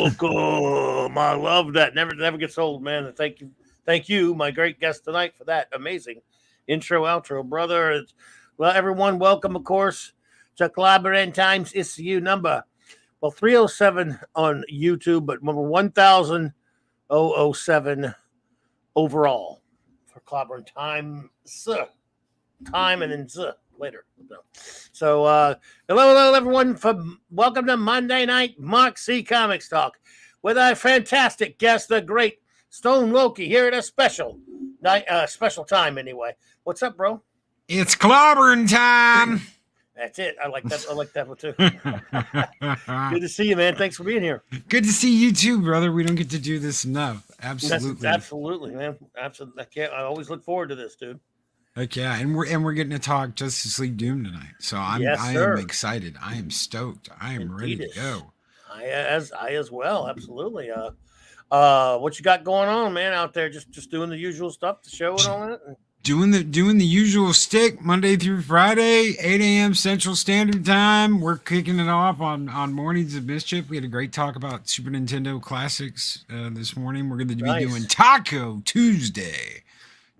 Welcome. I love that. Never gets old, man. And thank you, my great guest tonight, for that amazing intro, outro, brother. Well, everyone, welcome, of course, to CLOBBERIN Times issue number 307 on YouTube, but number 1007 overall for CLOBBERIN time and then later. So, hello, everyone. Welcome to Monday Night Mark C. Comics Talk with our fantastic guest, the great Stone Loki, here at a special night, special time. Anyway, what's up, bro? It's clobbering time. That's it. I like that. I like that one too. Good to see you, man. Thanks for being here. Good to see you too, brother. We don't get to do this enough. Absolutely, absolutely, man. Absolutely. I always look forward to this, dude. Heck yeah, and we're getting to talk Justice League Doom tonight, so I am excited. I am stoked. I am ready to go. I as well. Absolutely. What you got going on, man? Out there, just doing the usual stuff, the show and all that. Doing the usual stick Monday through Friday, 8 a.m. Central Standard Time. We're kicking it off on Mornings of Mischief. We had a great talk about Super Nintendo classics this morning. We're going to be doing Taco Tuesday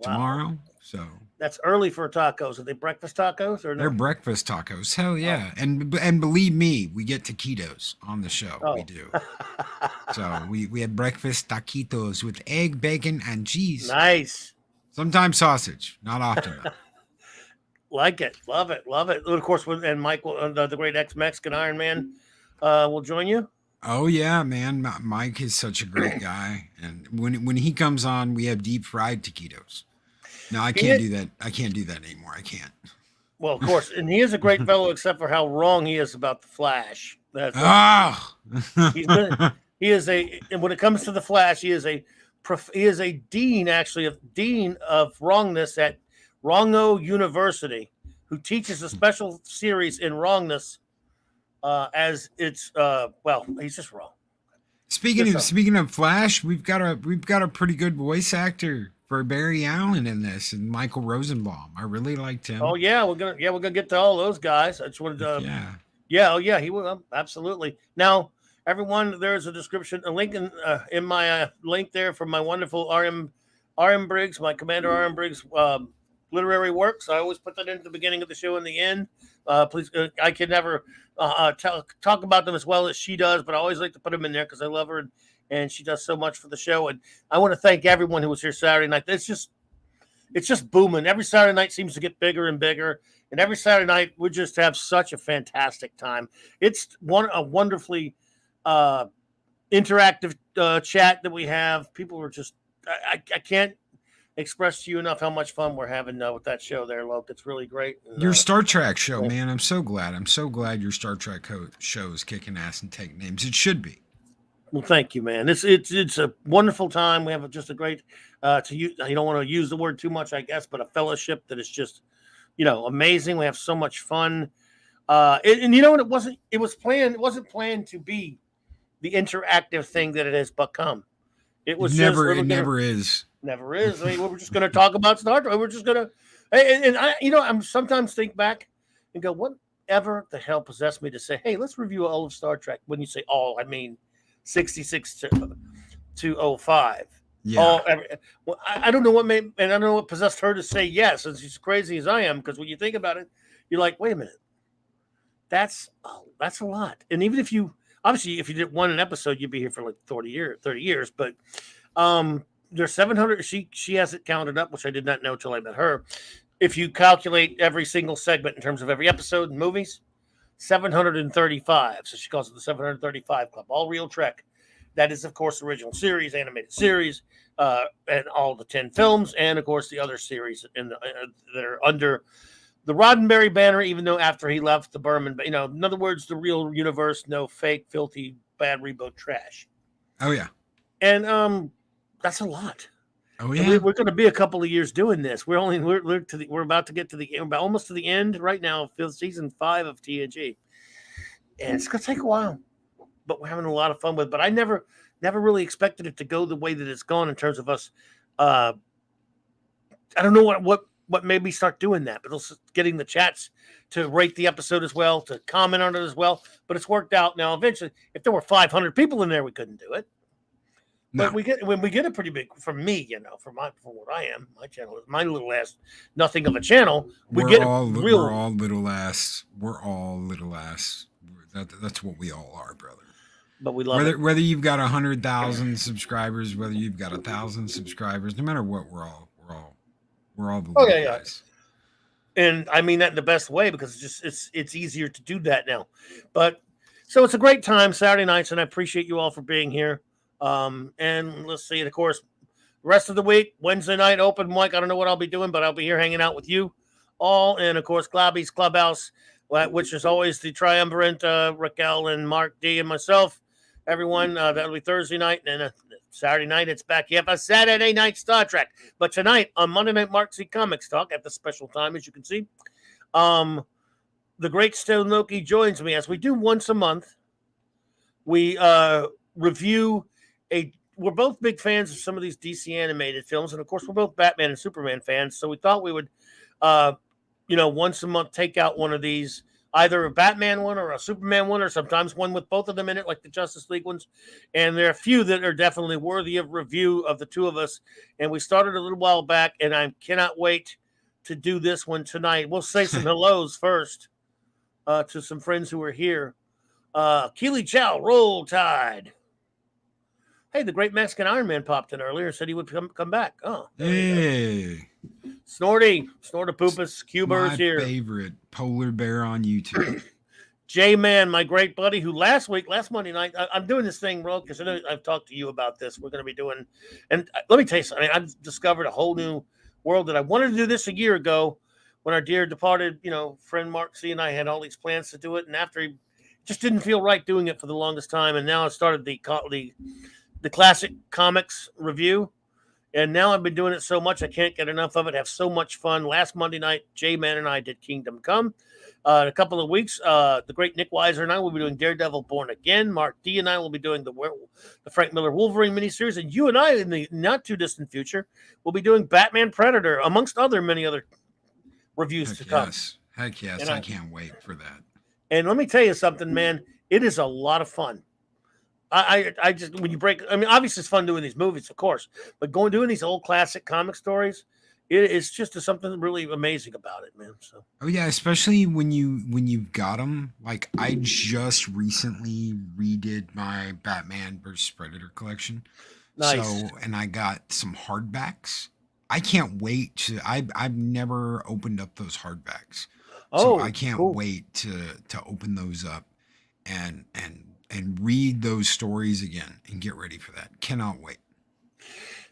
tomorrow. So that's early for tacos. Are they breakfast tacos or no? They're breakfast tacos. Hell yeah! Oh. And believe me, we get taquitos on the show. Oh. We do. So we had breakfast taquitos with egg, bacon, and cheese. Nice. Sometimes sausage, not often. Like it, love it. Of course, and Michael, the great ex-Mexican Iron Man, will join you. Oh yeah, man! Mike is such a great guy, and when he comes on, we have deep fried taquitos. No, I can't do that. I can't do that anymore. I can't. Well, of course, and he is a great fellow, except for how wrong he is about the Flash. That's he is a. And when it comes to the Flash, he is a dean, actually, dean of wrongness at Wrongo University, who teaches a special series in wrongness. As it's he's just wrong. Speaking of Flash, we've got a pretty good voice actor for Barry Allen in this, and Michael Rosenbaum. I really liked him. Oh yeah, we're gonna get to all those guys. I just wanted to. He will absolutely. Now, everyone, there's a description, a link in my link there for my wonderful RM Briggs, my Commander RM Briggs literary works. I always put that in at the beginning of the show and the end. Please, I can never talk about them as well as she does, but I always like to put them in there because I love her and she does so much for the show. And I want to thank everyone who was here Saturday night. It's just booming. Every Saturday night seems to get bigger and bigger, and every Saturday night we just have such a fantastic time. It's a wonderfully interactive chat that we have. People are just I can't express to you enough how much fun we're having with that show there, Loke. It's really great. And, your Star Trek show, man. I'm so glad your Star Trek show is kicking ass and taking names. It should be. Well, thank you, man. It's a wonderful time. We have just a great you don't want to use the word too much, I guess, but a fellowship that is just amazing. We have so much fun. And you know what? It wasn't planned to be the interactive thing that it has become. It never is. Never is. I mean, we're just going to talk about Star Trek. We're just going to, and I'm sometimes think back and go, whatever the hell possessed me to say, hey, let's review all of Star Trek. When you say all, I mean 66 to 05. Yeah. I don't know what made, and I don't know what possessed her to say yes. As she's crazy as I am, because when you think about it, you're like, wait a minute, that's a lot. And even if you did one episode, you'd be here for like 30 years. But there's 700. She has it counted up, which I did not know till I met her. If you calculate every single segment in terms of every episode in movies, 735. So she calls it the 735 Club. All real Trek. That is, of course, original series, animated series, and all the 10 films, and of course the other series that are under the Roddenberry banner. Even though after he left the Berman, but in other words, the real universe, no fake, filthy, bad reboot trash. Oh yeah, and that's a lot. Oh yeah, we're going to be a couple of years doing this. We're about to get to almost to the end right now of season 5 of TNG, and it's going to take a while, but we're having a lot of fun with it. But I never really expected it to go the way that it's gone in terms of us. I don't know what made me start doing that. But also getting the chats to rate the episode as well, to comment on it as well. But it's worked out now. Eventually, if there were 500 people in there, we couldn't do it. No. But when we get a pretty big, for me, for what I am, my channel is my little ass, nothing of a channel. We're all little ass. We're all little ass. That's what we all are, brother. But we love it. Whether you've got 100,000 subscribers, whether you've got 1,000 subscribers, no matter what, we're all the little guys. And I mean that in the best way, because it's easier to do that now. But so it's a great time Saturday nights, and I appreciate you all for being here. And let's see, and of course, rest of the week, Wednesday night open mic. I don't know what I'll be doing, but I'll be here hanging out with you all, and of course, Globby's Clubhouse, which is always the triumvirate, Raquel and Mark D and myself. Everyone, that'll be Thursday night, and Saturday night it's back. You have a Saturday night Star Trek, but tonight on Monday Night Mark C Comics Talk at the special time, as you can see, the great Stone Loki joins me as we do once a month. We review we're both big fans of some of these DC animated films, and of course, we're both Batman and Superman fans. So we thought we would, once a month take out one of these. Either a Batman one or a Superman one, or sometimes one with both of them in it, like the Justice League ones. And there are a few that are definitely worthy of review of the two of us. And we started a little while back, and I cannot wait to do this one tonight. We'll say some hellos first to some friends who are here. Keely Chow, Roll Tide. Hey, the great Mexican Iron Man popped in earlier, said he would come back. Oh, hey. Snortopoopas, Cuba is here. My favorite polar bear on YouTube. J-Man, my great buddy, who last Monday night, I'm doing this thing, bro, because I know I've talked to you about this. We're going to be doing, and let me tell you something. I've discovered a whole new world that I wanted to do this a year ago when our dear departed, friend Mark C and I had all these plans to do it. And after he just didn't feel right doing it for the longest time. And now I started the classic comics review. And now I've been doing it so much, I can't get enough of it. Have so much fun. Last Monday night, J-Man and I did Kingdom Come. In a couple of weeks, the great Nick Weiser and I will be doing Daredevil Born Again. Mark D and I will be doing the Frank Miller Wolverine miniseries. And you and I, in the not-too-distant future, will be doing Batman Predator, amongst many other reviews to come. Heck yes. I can't wait for that. And let me tell you something, man. It is a lot of fun. I just, when you break, obviously it's fun doing these movies, of course, but doing these old classic comic stories, it's just something really amazing about it, man. So. Oh yeah, especially when you've got them. Like I just recently redid my Batman vs Predator collection. Nice. So, and I got some hardbacks. I can't wait to. I've never opened up those hardbacks. So I can't wait to open those up and read those stories again and get ready for that. Cannot wait.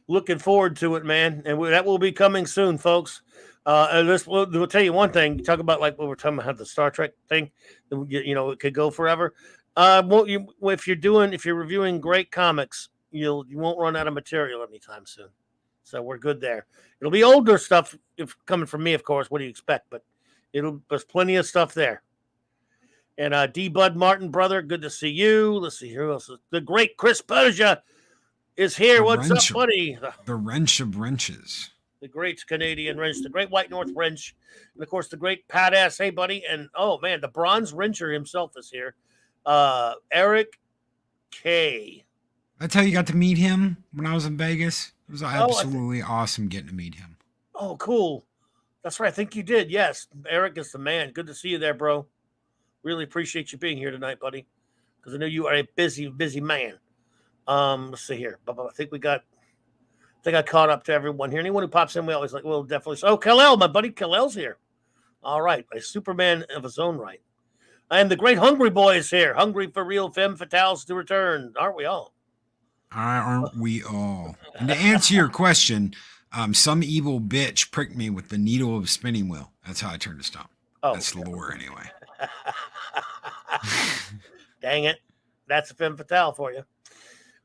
Looking forward to it, man. And that will be coming soon, folks. We'll tell you one thing. You talk about like what we're talking about, the Star Trek thing. It could go forever. If you're reviewing great comics, you won't run out of material anytime soon. So we're good there. It'll be older stuff if coming from me, of course. What do you expect? But there's plenty of stuff there. And D. Bud Martin, brother, good to see you. Let's see who else. The great Chris Persia is here. What's up, buddy? The wrench of wrenches. The great Canadian wrench, the great White North wrench, and of course the great Padass. Hey, buddy, and oh man, the bronze wrencher himself is here. Eric K. That's how you got to meet him when I was in Vegas. It was absolutely awesome getting to meet him. Oh, cool. That's right. I think you did. Yes, Eric is the man. Good to see you there, bro. Really appreciate you being here tonight, buddy, because I know you are a busy man. Let's see here. I think I caught up to everyone here. Anyone who pops in, we always we'll definitely. Oh, Kal-El, my buddy Kal-El's here. All right, a Superman of his own right. And the great Hungry Boy is here. Hungry for real femme fatales to return. Aren't we all? Aren't we all? And to answer your question, some evil bitch pricked me with the needle of spinning wheel. That's how I turned to stone. Oh, that's the lore anyway. Dang it. That's a femme fatale for you.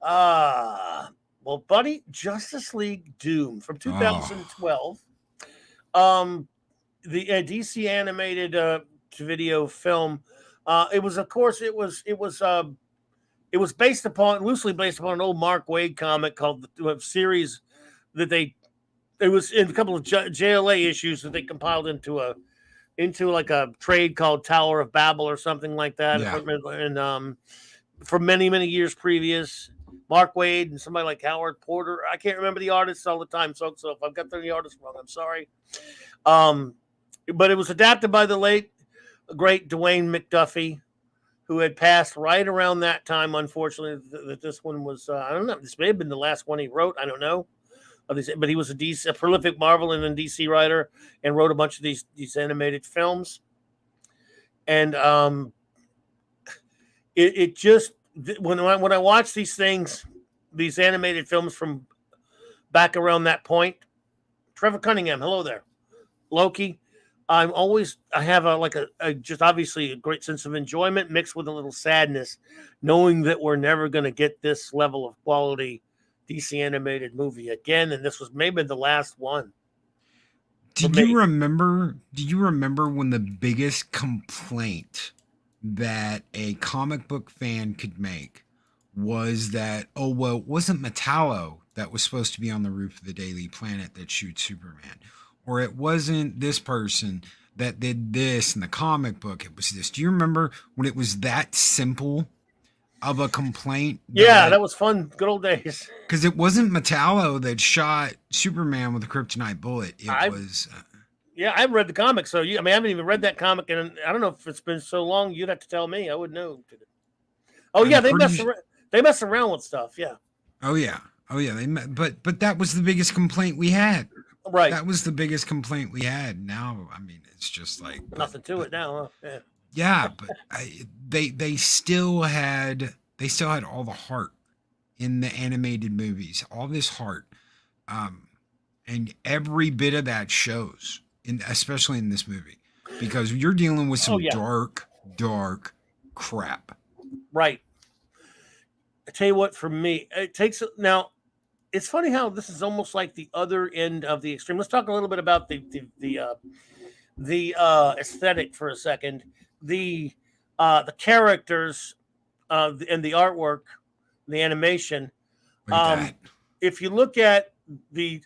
Well, buddy, Justice League Doom from 2012. The DC animated video film. It was loosely based upon an old Mark Waid comic called the series that they it was in a couple of JLA issues that they compiled into like a trade called Tower of Babel or something like that. Yeah. And for many years previous, Mark Waid and somebody like Howard Porter. I can't remember the artists all the time, so if I've got the artists wrong, I'm sorry. But it was adapted by the late great Dwayne McDuffie, who had passed right around that time. Unfortunately, that this one was I don't know. This may have been the last one he wrote. I don't know. But he was a prolific Marvel and DC writer, and wrote a bunch of these animated films. And it just when I watch these things, these animated films from back around that point. Trevor Cunningham, hello there. Loki. I have a just obviously a great sense of enjoyment mixed with a little sadness, knowing that we're never going to get this level of quality DC animated movie again, and this was maybe the last one. Do you remember when the biggest complaint that a comic book fan could make was that, oh, well, it wasn't Metallo that was supposed to be on the roof of the Daily Planet that shoots Superman, or it wasn't this person that did this in the comic book, it was this. Do you remember when it was that simple of a complaint? That was fun. Good old days. Because it wasn't Metallo that shot Superman with a kryptonite bullet. Was... I've read the comic, so I haven't even read that comic, and I don't know if it's been so long. You'd have to tell me. I would know. Oh, yeah, they mess around with stuff, yeah. Oh, yeah. But that was the biggest complaint we had. Right. That was the biggest complaint we had. Now, I mean, it's just like... Nothing to it now, huh? Yeah. Yeah, but they still had all the heart in the animated movies, all this heart, and every bit of that shows, especially in this movie, because you're dealing with some dark crap. Right. I tell you what, for me, now. It's funny how this is almost like the other end of the extreme. Let's talk a little bit about the aesthetic for a second. The characters and the artwork, the animation. If you look at the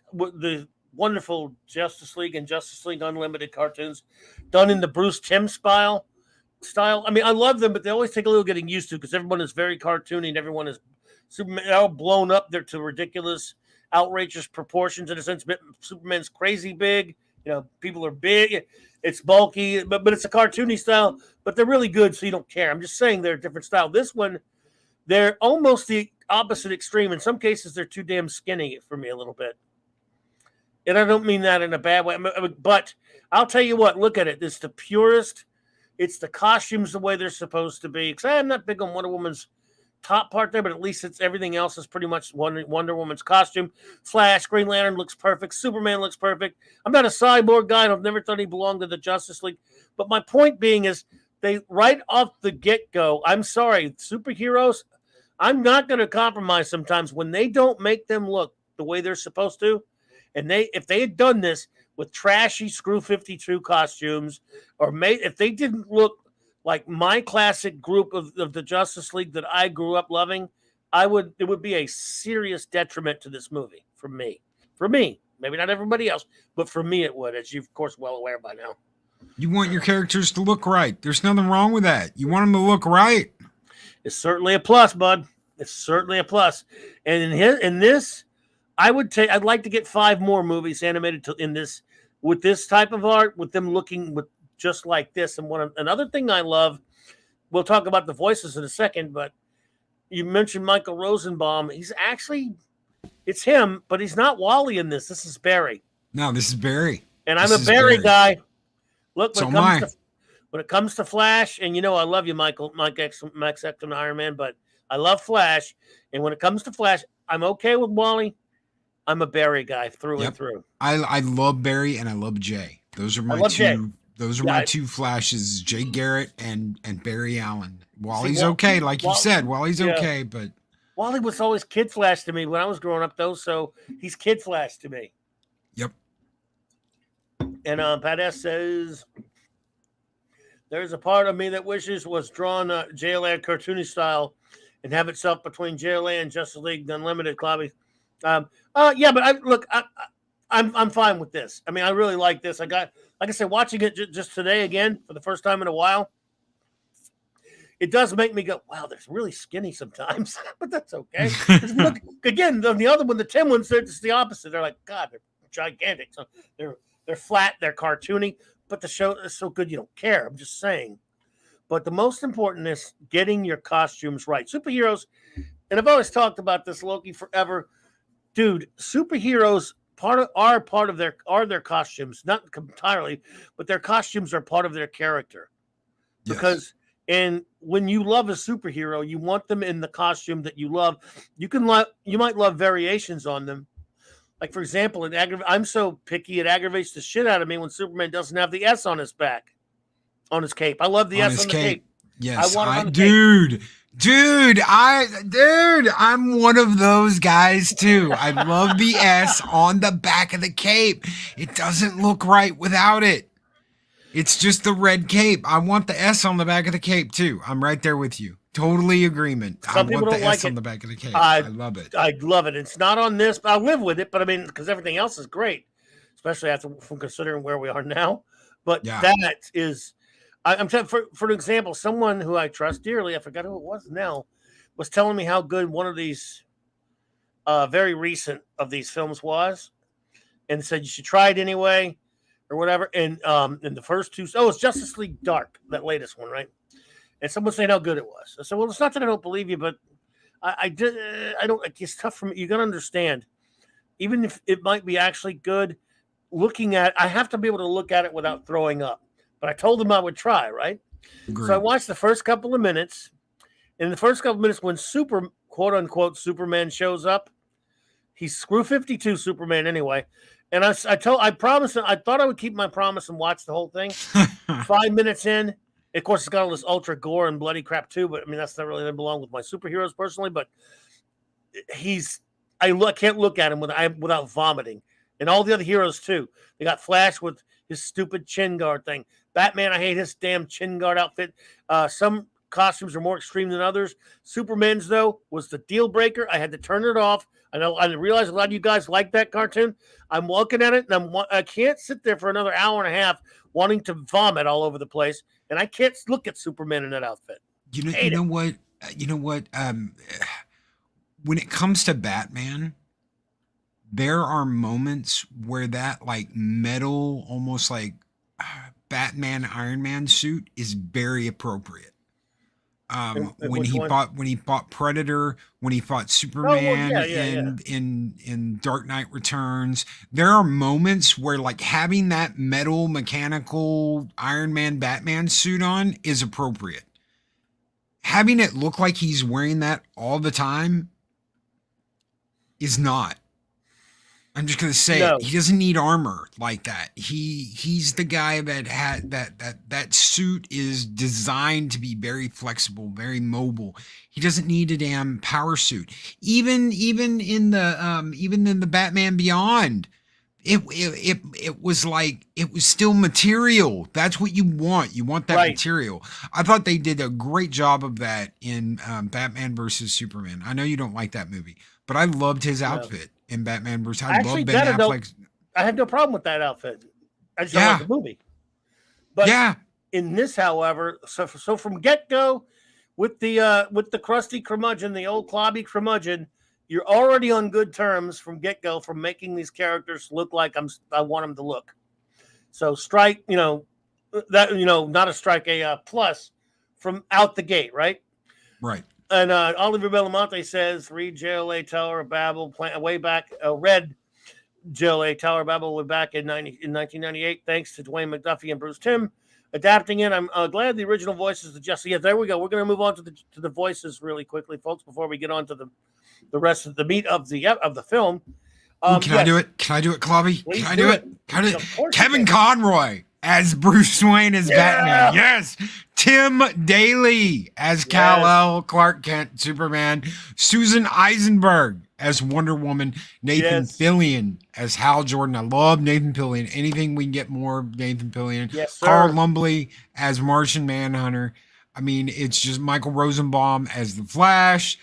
wonderful Justice League and Justice League Unlimited cartoons done in the Bruce Timm style. I mean, I love them, but they always take a little getting used to because everyone is very cartoony and everyone is Superman all blown up there to ridiculous, outrageous proportions in a sense. Superman's crazy big. People are big. It's bulky, but it's a cartoony style. But they're really good, so you don't care. I'm just saying they're a different style. This one, they're almost the opposite extreme. In some cases, they're too damn skinny for me a little bit. And I don't mean that in a bad way. But I'll tell you what. Look at it. It's the purest. It's the costumes the way they're supposed to be. Because I'm not big on Wonder Woman's top part there, but at least it's everything else is pretty much Wonder Woman's costume. Flash, Green Lantern looks perfect. Superman looks perfect. I'm not a cyborg guy, and I've never thought he belonged to the Justice League. But my point being is, they right off the get-go, I'm sorry, superheroes, I'm not going to compromise sometimes when they don't make them look the way they're supposed to. And if they had done this with trashy Screw 52 costumes, or if they didn't look like my classic group of the Justice League that I grew up loving, it would be a serious detriment to this movie for me. Maybe not everybody else, but for me it would, as you're of course well aware by now. You want your characters to look right. There's nothing wrong with that. You want them to look right. It's certainly a plus, bud. It's certainly a plus. And in this, I'd like to get 5 more movies animated with this type of art, with them looking just like this. And another thing I love, we'll talk about the voices in a second, but you mentioned Michael Rosenbaum. It's him, but he's not Wally in this. This is Barry. No, this is Barry. And I'm a Barry guy. Look, when it comes to Flash, and I love you, Max Ecton, Iron Man, but I love Flash. And when it comes to Flash, I'm okay with Wally. I'm a Barry guy through and through. I love Barry and I love Jay. Those are my two. Those are my two Flashes: Jay Garrett and Barry Allen. Wally's okay, like you said. Wally's okay, but Wally was always Kid Flash to me when I was growing up, though. So he's Kid Flash to me. Yep. And Pat S says, "There's a part of me that wishes was drawn JLA cartoony style and have itself between JLA and Justice League Unlimited." Clobby. But I'm fine with this. I mean, I really like this. Like I said, watching it just today again for the first time in a while. It does make me go, wow, they're really skinny sometimes, but that's okay. Look, again, the other one, the Tim ones, they're just the opposite. They're like, God, they're gigantic. So they're flat, they're cartoony, but the show is so good you don't care. I'm just saying. But the most important is getting your costumes right. Superheroes, and I've always talked about this, Loki, forever. Dude, superheroes are part of their costumes, not entirely, but their costumes are part of their character. Because and when you love a superhero, you want them in the costume that you love. You might love variations on them. Like, for example, I'm so picky, it aggravates the shit out of me when Superman doesn't have the S on his back, on his cape. I love the S on the cape. Yes, dude, I'm one of those guys too. I love the S on the back of the cape. It doesn't look right without it. It's just the red cape. I want the S on the back of the cape too. I'm right there with you. Totally agreement. Some people want don't the like S it. On the back of the cape. I love it. I love it. It's not on this, but I live with it. But I mean, because everything else is great, especially from considering where we are now. But that is, I'm telling for an example, someone who I trust dearly, I forgot who it was now, was telling me how good one of these very recent of these films was, and said you should try it anyway, or whatever. And in the first two, it's Justice League Dark, that latest one, right? And someone saying how good it was. I said, well, it's not that I don't believe you, but I don't. It's tough for me. You got to understand, even if it might be actually good, looking at, I have to be able to look at it without throwing up. But I told them I would try, right? Agreed. So I watched the first couple of minutes. In the first couple of minutes, when quote unquote Superman shows up, he's Screw 52 Superman anyway. And I promised him, I thought I would keep my promise and watch the whole thing. 5 minutes in, of course, it's got all this ultra gore and bloody crap too. But I mean, that's not really going to belong with my superheroes personally. But I can't look at him without vomiting. And all the other heroes too. They got Flash with his stupid chin guard thing. Batman, I hate his damn chin guard outfit. Some costumes are more extreme than others. Superman's, though, was the deal breaker. I had to turn it off. I realize a lot of you guys like that cartoon. I'm looking at it, and I can't sit there for another hour and a half wanting to vomit all over the place, and I can't look at Superman in that outfit. You know what? When it comes to Batman, there are moments where that like metal, almost like Batman Iron Man suit is very appropriate. When he fought Predator, when he fought Superman in Dark Knight Returns, there are moments where like having that metal mechanical Iron Man Batman suit on is appropriate. Having it look like he's wearing that all the time is not. I'm just gonna say it. He doesn't need armor like that. He's the guy that had that suit is designed to be very flexible, very mobile. He doesn't need a damn power suit. Even in the Batman Beyond, it was like it was still material. That's what you want. You want that material. I thought they did a great job of that in Batman versus Superman. I know you don't like that movie, but I loved his outfit. In Batman versus, I love Ben Affleck. I have no problem with that outfit. I just don't like the movie. But in this, however, so from get go, with the crusty curmudgeon, the old clobby curmudgeon, you're already on good terms from get go from making these characters look like I want them to look. So strike, not a strike, a plus from out the gate, right? Right. And Oliver Belamonte says, read JLA Tower of Babel way back, read JLA Tower of Babel way back in 1998, thanks to Dwayne McDuffie and Bruce Timm adapting it. I'm glad the original voices of Jesse. Yeah, there we go. We're going to move on to the voices really quickly, folks, before we get on to the rest of the meat of the film. Can I do it? Can I do it, Clobby? Can I do it? Kevin Conroy as Bruce Wayne as Batman. Yes. Tim Daly as Kal-El, Clark Kent, Superman. Susan Eisenberg as Wonder Woman. Nathan Fillion as Hal Jordan. I love Nathan Fillion. Anything we can get more of Nathan Fillion. Yes, sir. Carl Lumbly as Martian Manhunter. I mean, it's just Michael Rosenbaum as the Flash.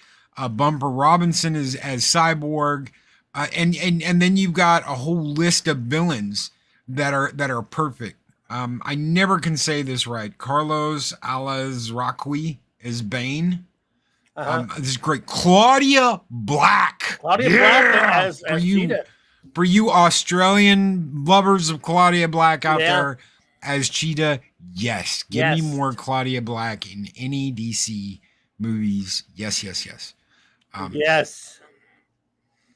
Bumper Robinson as Cyborg. And then you've got a whole list of villains that are perfect. I never can say this right. Carlos Alazraqui is Bane. This is great. Claudia Black. Claudia Black as Cheetah. For you Australian lovers of Claudia Black out there as Cheetah, yes. Give me more Claudia Black in any DC movies. Yes. Yes.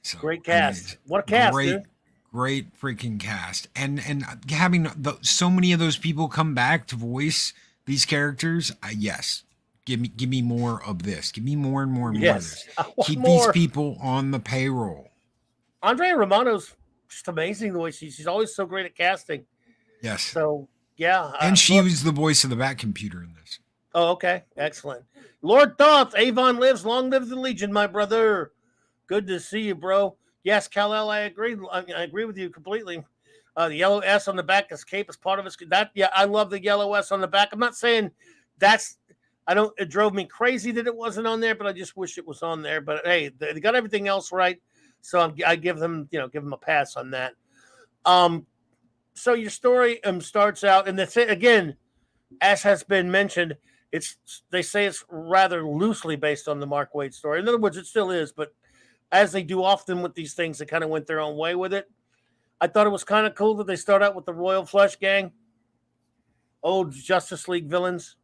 So, great cast. What a cast, dude. Great freaking cast. And having so many of those people come back to voice these characters, yes. Give me more of this. Give me more and more and more of this. Keep these people on the payroll. Andrea Romano's just amazing the way she's always so great at casting. Yes. So, yeah. And she was the voice of the Bat Computer in this. Oh, okay. Excellent. Lord Thoth, Avon lives. Long live the Legion, my brother. Good to see you, bro. Yes, Kal-El, I agree. I agree with you completely. The yellow S on the back, his cape is part of his. I love the yellow S on the back. I'm not saying it drove me crazy that it wasn't on there, but I just wish it was on there. But hey, they got everything else right, so I give them a pass on that. So your story starts out, and that's it again, as has been mentioned. They say it's rather loosely based on the Mark Waid story. In other words, it still is, but as they do often with these things, they kind of went their own way with it. I thought it was kind of cool that they start out with the Royal Flush Gang, old Justice League villains.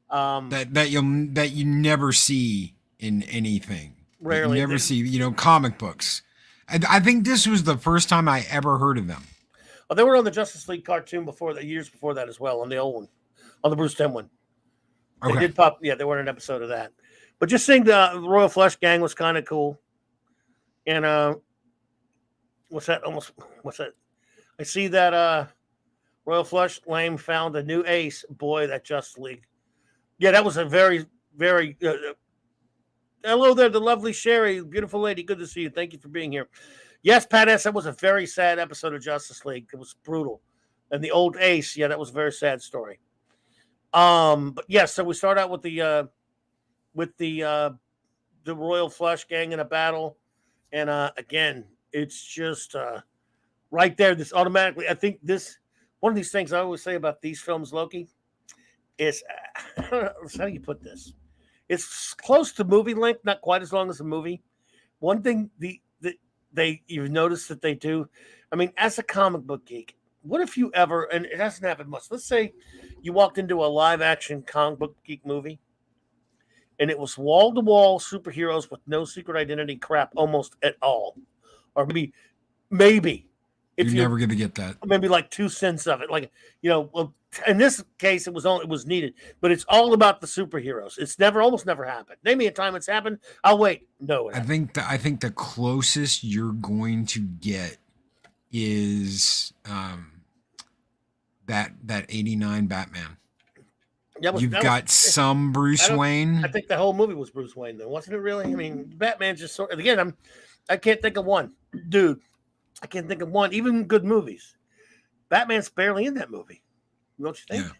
That you never see in anything. Rarely. You never see, comic books. I think this was the first time I ever heard of them. Oh, they were on the Justice League cartoon years before that as well, on the old one, on the Bruce Timm one. They did pop. Yeah, they were in an episode of that. But just seeing the Royal Flush Gang was kind of cool. And what's that? I see that Royal Flush Lame found a new ace. Boy, that Justice League. Yeah, that was a very, very. Hello there, the lovely Sherry, beautiful lady. Good to see you. Thank you for being here. Yes, Pat S. That was a very sad episode of Justice League. It was brutal. And the old ace, yeah, that was a very sad story. But yes, so we start out with the Royal Flush Gang in a battle, and again, it's just right there. This automatically, I think this one of these things I always say about these films, Loki, is how do you put this? It's close to movie length, not quite as long as a movie. One thing you've noticed that they do, I mean, as a comic book geek, what if you ever, and it hasn't happened much, let's say you walked into a live action comic book geek movie and it was wall-to-wall superheroes with no secret identity crap almost at all. Or maybe. If you're never going to get that. Maybe like 2 cents of it. Like, well, in this case, it was needed. But it's all about the superheroes. It's almost never happened. Name me a time it's happened. I'll wait. No. I think the closest you're going to get is that 89 Batman. You've got some Bruce Wayne. I think the whole movie was Bruce Wayne, though, wasn't it? Really? I mean, Batman's just sort of, again. I can't think of one, dude. I can't think of one. Even good movies, Batman's barely in that movie. Don't you think? Yeah.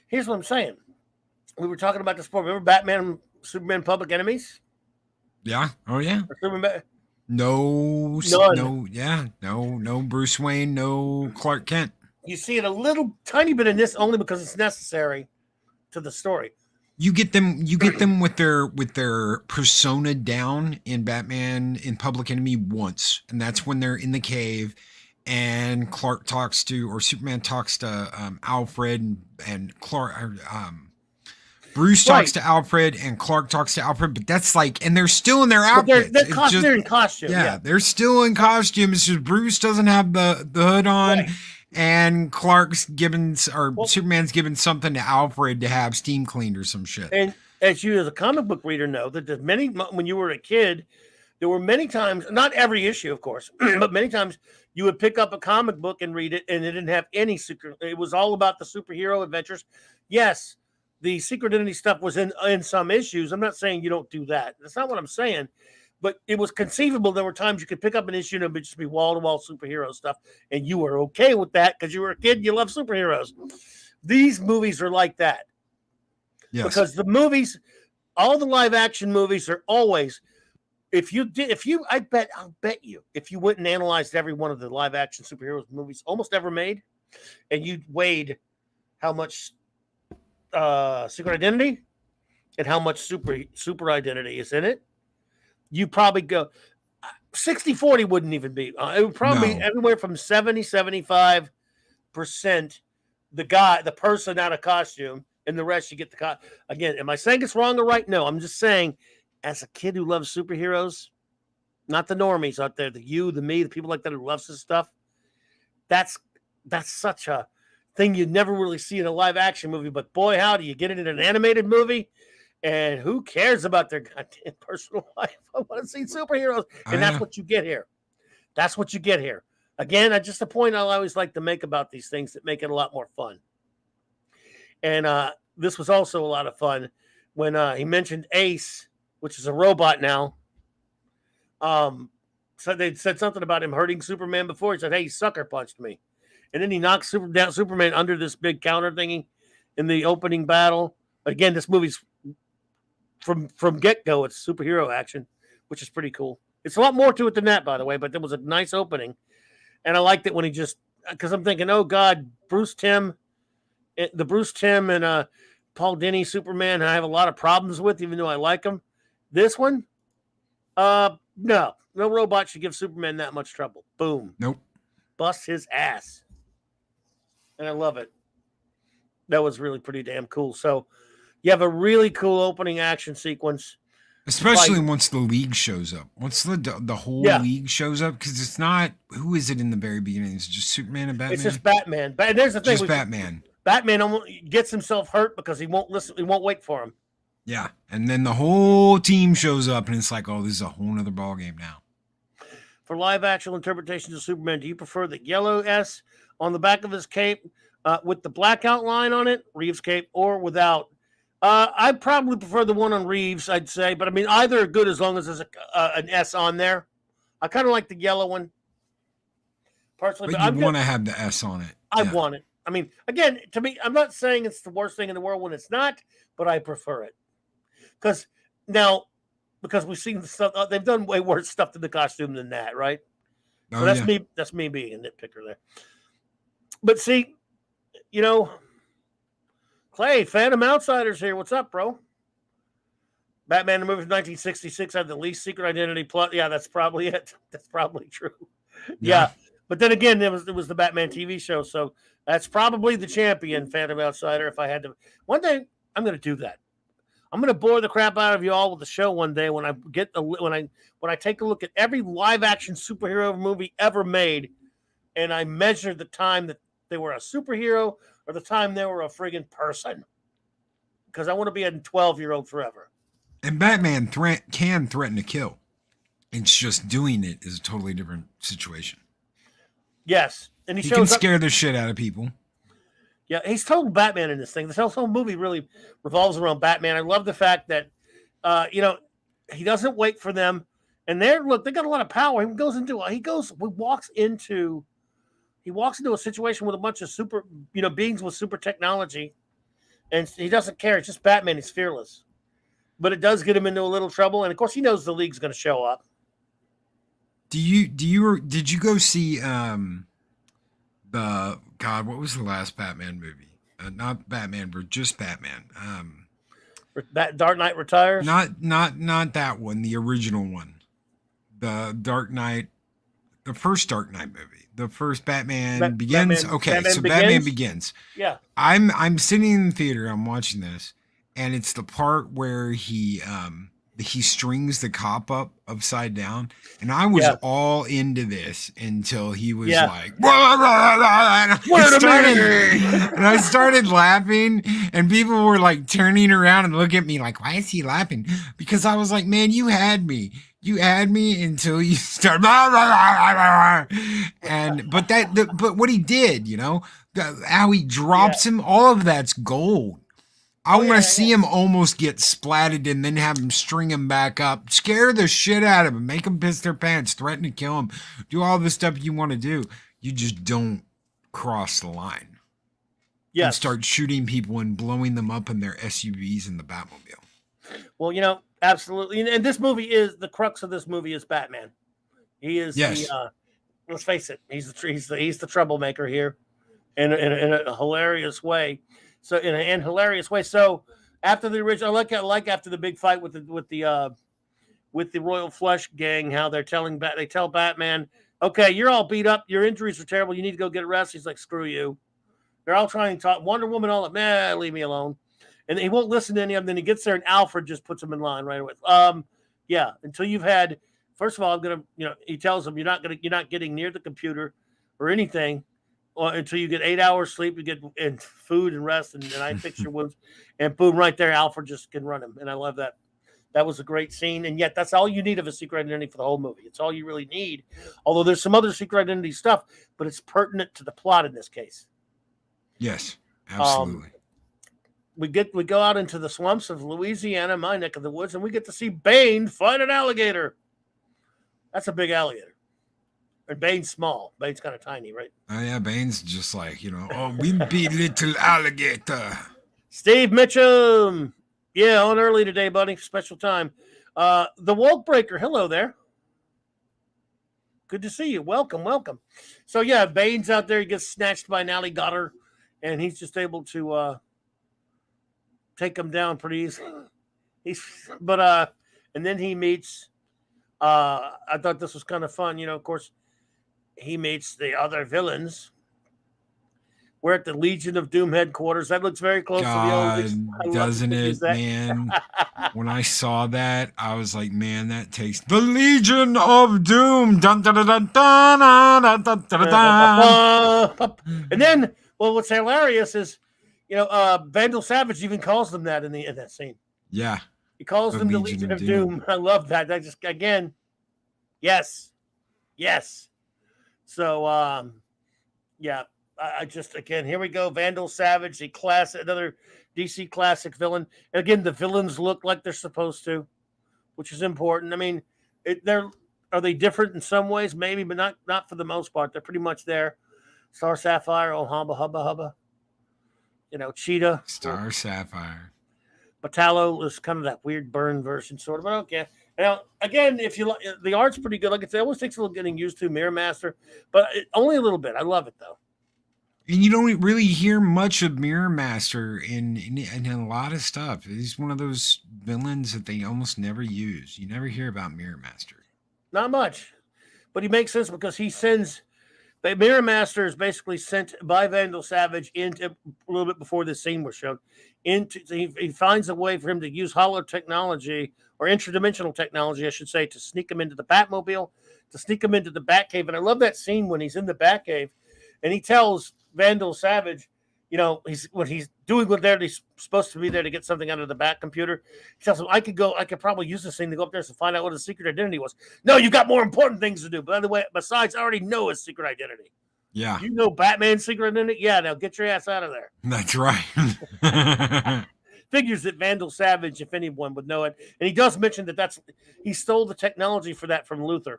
Here's what I'm saying. We were talking about this before. Remember Batman and Superman Public Enemies? Yeah. Oh yeah. No. No Bruce Wayne, no Clark Kent. You see it a little tiny bit in this only because it's necessary to the story. You get them with their persona down in Batman in Public Enemy once, and that's when they're in the cave and Superman talks to Alfred and Clark. Bruce talks to Alfred and Clark talks to Alfred, but that's like, and they're still in their outfits. They're in costume. Yeah, they're still in costume. It's just Bruce doesn't have the hood on. Right. And Superman's given something to Alfred to have steam cleaned or some shit. And as you, as a comic book reader, know that when you were a kid, there were many times, not every issue, of course, but many times you would pick up a comic book and read it, and it didn't have any secret. It was all about the superhero adventures. Yes, the secret identity stuff was in some issues. I'm not saying you don't do that. That's not what I'm saying. But it was conceivable. There were times you could pick up an issue and it would just be wall-to-wall superhero stuff, and you were okay with that because you were a kid and you love superheroes. These movies are like that. Yes. Because the movies, all the live-action movies are always I'll bet you, if you went and analyzed every one of the live action superheroes movies almost ever made, and you weighed how much Secret Identity and how much super identity is in it, you probably go 60-40 wouldn't even be. It would probably be anywhere from 70-75% the person out of costume, and the rest you get the again. Am I saying it's wrong or right? No, I'm just saying, as a kid who loves superheroes, not the normies out there, the you, the me, the people like that who loves this stuff. That's such a thing you'd never really see in a live action movie. But boy, how do you get it in an animated movie? And who cares about their goddamn personal life? I want to see superheroes, and that's what you get here. That's what you get here. Again, just a point I always like to make about these things that make it a lot more fun. And this was also a lot of fun when he mentioned Ace, which is a robot now. So they said something about him hurting Superman before. He said, "Hey, he sucker punched me," and then he knocked Superman under this big counter thingy in the opening battle. Again, this movie's from get-go, it's superhero action, which is pretty cool. It's a lot more to it than that, by the way, but there was a nice opening. And I liked it when he just, because I'm thinking, oh God, Bruce Timm and Paul Dini Superman, I have a lot of problems with, even though I like him. This one, no robot should give Superman that much trouble. Boom. Nope. Bust his ass. And I love it. That was really pretty damn cool. So you have a really cool opening action sequence. Especially once the League shows up. Once the whole League shows up, because it's not, who is it in the very beginning? It's just Superman and Batman? It's just Batman. There's the thing. Just Batman. Batman gets himself hurt because he won't listen. He won't wait for him. Yeah. And then the whole team shows up, and it's like, oh, this is a whole nother ballgame now. For live action interpretations of Superman, do you prefer the yellow S on the back of his cape with the black outline on it, Reeves' cape, or without? I probably prefer the one on Reeves, I'd say, but I mean, either are good as long as there's an S on there. I kind of like the yellow one, personally. But you want to have the S on it. I want it. I mean, again, to me, I'm not saying it's the worst thing in the world when it's not, but I prefer it. Because we've seen the stuff, they've done way worse stuff to the costume than that, right? So that's me. That's me being a nitpicker there. But see, Clay, Phantom Outsiders here. What's up, bro? Batman the movie from 1966 had the least secret identity plot. Yeah, that's probably it. That's probably true. Yeah. But then again, it was the Batman TV show, so that's probably the champion, Phantom Outsider. If I had to, one day I'm going to do that. I'm going to bore the crap out of you all with the show one day when I take a look at every live action superhero movie ever made, and I measure the time that they were a superhero or the time they were a friggin' person, because I want to be a 12-year-old forever. And Batman can threaten to kill. It's just doing it is a totally different situation. Yes, and he can scare the shit out of people. Yeah, he's total Batman in this thing. This whole movie really revolves around Batman. I love the fact that, he doesn't wait for them, and they got a lot of power. He walks into a situation with a bunch of super, beings with super technology, and he doesn't care. It's just Batman. He's fearless, but it does get him into a little trouble. And of course, he knows the League's going to show up. Did you go see what was the last Batman movie? Not Batman, but just Batman. Dark Knight Retires. Not that one. The original one. The Dark Knight. The first Dark Knight movie. The first Begins. Batman Begins. Yeah. I'm sitting in the theater. I'm watching this, and it's the part where he strings the cop up upside down, and I was all into this until he was like, and I started laughing, and people were like turning around and looking at me like, why is he laughing? Because I was like, man, you had me until you start. But what he did, how he drops him, all of that's gold. I want to see him almost get splatted and then have him string him back up, scare the shit out of him, make them piss their pants, threaten to kill him, do all the stuff you want to do. You just don't cross the line. And start shooting people and blowing them up in their SUVs in the Batmobile. Well, Absolutely. And this movie is the crux of this movie is Batman. He is Yes. the let's face it, he's the troublemaker here in a hilarious way. So in an hilarious way. So after the original, I like after the big fight with the Royal Flush gang, how they tell Batman, okay, you're all beat up, your injuries are terrible, you need to go get rest. He's like, screw you. They're all trying to talk. Wonder Woman, all like, leave me alone. And he won't listen to any of them. Then he gets there, and Alfred just puts him in line right away. Yeah, until you've had. First of all, I'm gonna, he tells him you're not getting near the computer or anything, until you get 8 hours sleep, you get and food and rest, and I fix your wounds, and boom, right there, Alfred just can run him, and I love that. That was a great scene, and yet that's all you need of a secret identity for the whole movie. It's all you really need. Although there's some other secret identity stuff, but it's pertinent to the plot in this case. Yes, absolutely. We go out into the swamps of Louisiana, my neck of the woods, and we get to see Bane fight an alligator. That's a big alligator. And Bane's small. Bane's kind of tiny, right? Oh yeah, Bane's just like, wimpy little alligator. Steve Mitchum. Yeah, on early today, buddy. Special time. The Woke Breaker. Hello there. Good to see you. Welcome. So yeah, Bane's out there. He gets snatched by an alligator, and he's just able to take him down pretty easily. And then he meets. I thought this was kind of fun. Of course, he meets the other villains. We're at the Legion of Doom headquarters. That looks very close to the old. Doesn't it, man? When I saw that, I was like, man, that takes the Legion of Doom. Dun, dun, dun, dun, dun, dun, dun, dun, dun. And then, what's hilarious is, Vandal Savage even calls them that in that scene. Yeah. He calls them the Legion of Doom. I love that. That just, again, yes. So, yeah. Again, here we go. Vandal Savage, another DC classic villain. And again, the villains look like they're supposed to, which is important. I mean, are they different in some ways? Maybe, but not for the most part. They're pretty much there. Star Sapphire, oh hubba. Cheetah. Star Sapphire. Metallo is kind of that weird burn version, sort of. But okay. Now, again, if you the art's pretty good. Like I said, it always takes a little getting used to Mirror Master, but only a little bit. I love it though. And you don't really hear much of Mirror Master in a lot of stuff. He's one of those villains that they almost never use. You never hear about Mirror Master. Not much, but he makes sense because he sends. Mirror Master is basically sent by Vandal Savage into a little bit before this scene was shown. He finds a way for him to use holo technology or interdimensional technology, I should say, to sneak him into the Batmobile, to sneak him into the Batcave. And I love that scene when he's in the Batcave, and he tells Vandal Savage, he's doing what he's supposed to be there to get something out of the Bat computer. He tells him, I could probably use this thing to go up there to find out what his secret identity was. No, you got more important things to do. By the way, besides, I already know his secret identity. Yeah. You know Batman's secret identity? Yeah, now get your ass out of there. That's right. Figures that Vandal Savage, if anyone would know it. And he does mention that he stole the technology for that from Luthor.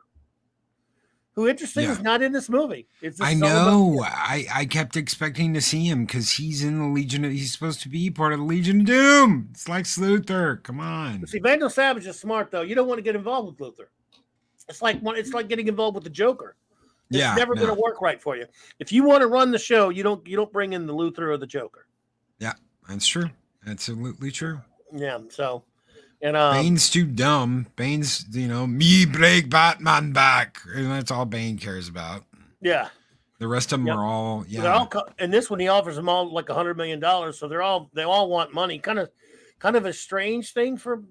Who, interesting, is not in this movie. I know. I kept expecting to see him because he's in the Legion. He's supposed to be part of the Legion of Doom. It's like Luthor. Come on. But see, Vandal Savage is smart, though. You don't want to get involved with Luthor. It's like getting involved with the Joker. It's never going to work right for you. If you want to run the show, you don't bring in the Luthor or the Joker. Yeah, that's true. Absolutely true. Yeah. So. And Bane's too dumb. Bane's, me break Batman back. And that's all Bane cares about. Yeah. The rest of them are all, and this one, he offers them all like $100 million. So they all want money. Kind of a strange thing for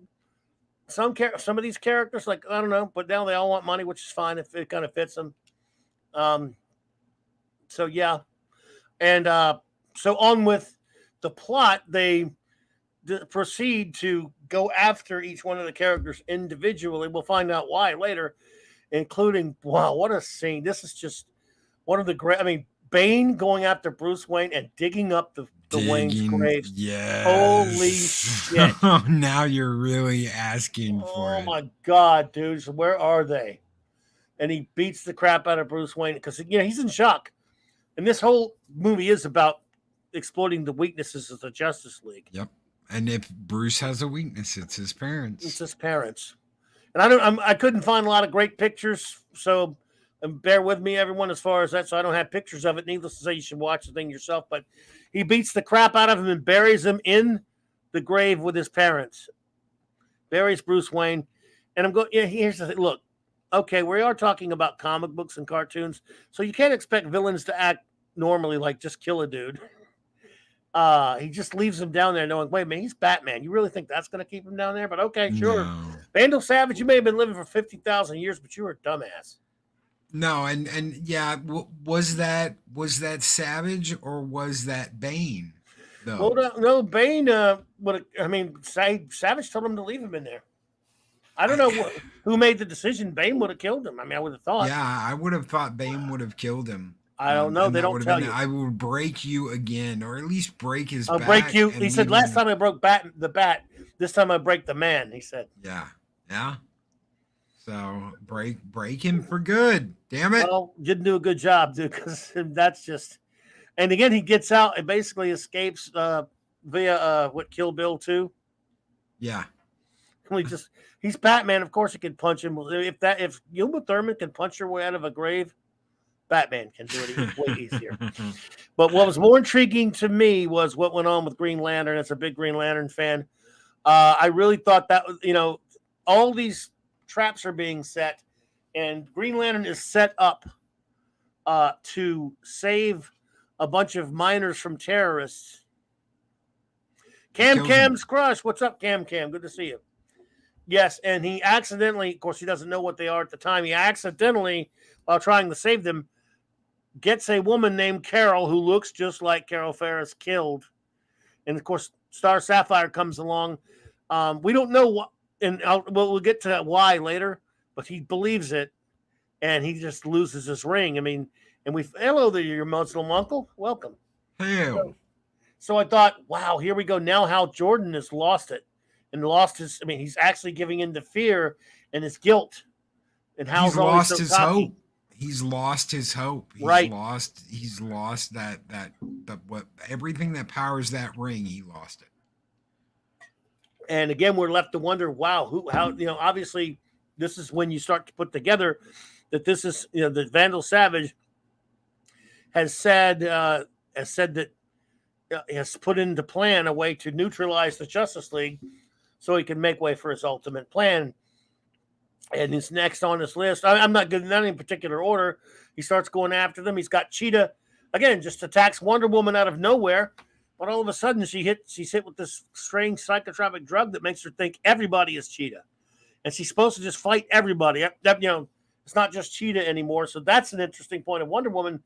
some of these characters. Like, I don't know, but now they all want money, which is fine if it kind of fits them. So yeah. And so on with the plot, they proceed to go after each one of the characters individually. We'll find out why later, including, wow, what a scene. This is just one of the great, Bane going after Bruce Wayne and digging up the Wayne's graves. Yes. Holy shit. Now you're really asking for it. Oh my God, dudes, where are they? And he beats the crap out of Bruce Wayne because, he's in shock. And this whole movie is about exploiting the weaknesses of the Justice League. Yep. And if Bruce has a weakness, it's his It's parents. his parents. And I couldn't find a lot of great pictures, so bear with me, everyone, as far as that. So I don't have pictures of it. Needless to say, you should watch the thing yourself. But he beats the crap out of him and buries him in the grave with his parents. Buries Bruce Wayne. And I'm going, yeah, here's the thing. Look, okay, we are talking about comic books and cartoons, so you can't expect villains to act normally, like just kill a dude. He just leaves him down there knowing, wait a minute, he's Batman. You really think that's going to keep him down there? But okay, sure. No. Vandal Savage, you may have been living for 50,000 years, but you were a dumbass. No, and yeah, was that Savage or was that Bane? Well, No. no, Bane, Savage told him to leave him in there. I don't know who made the decision. Bane would have killed him. I mean, I would have thought. Yeah, I would have thought Bane would have killed him. I don't know. And They that don't would have tell been, you. I will break you again, or at least break his I'll back. break you. and He said, leave last him- time I broke the bat. This time I break the man, he said. Yeah. Yeah. So break him for good. Damn it. Well, didn't do a good job, dude, because that's just. And again, he gets out and basically escapes via Kill Bill 2. Yeah. He's Batman. Of course, he can punch him. If Uma Thurman can punch her way out of a grave, Batman can do it way easier. But what was more intriguing to me was what went on with Green Lantern. As a big Green Lantern fan, I really thought that was, all these traps are being set, and Green Lantern is set up to save a bunch of miners from terrorists. Cam's Crush. What's up, Cam? Good to see you. Yes, and he accidentally, of course, he doesn't know what they are at the time. He accidentally, while trying to save them, gets a woman named Carol who looks just like Carol Ferris killed. And of course, Star Sapphire comes along. We don't know what, and we'll get to why later, but he believes it, and he just loses his ring. I mean, and hello there, your Muslim uncle. Welcome. Hell. So I thought, wow, here we go. Now Hal Jordan has lost it and lost his, he's actually giving in to fear and his guilt. And Hal's He's lost his hope. He's lost his hope. He's lost that what everything that powers that ring, he lost it. And again, we're left to wonder, wow, obviously this is when you start to put together that this is, the Vandal Savage has said that has put into plan a way to neutralize the Justice League so he can make way for his ultimate plan. And he's next on this list. I'm not getting that in particular order. He starts going after them. He's got Cheetah, again, just attacks Wonder Woman out of nowhere. But all of a sudden, she's hit with this strange psychotropic drug that makes her think everybody is Cheetah. And she's supposed to just fight everybody. It's not just Cheetah anymore. So that's an interesting point of Wonder Woman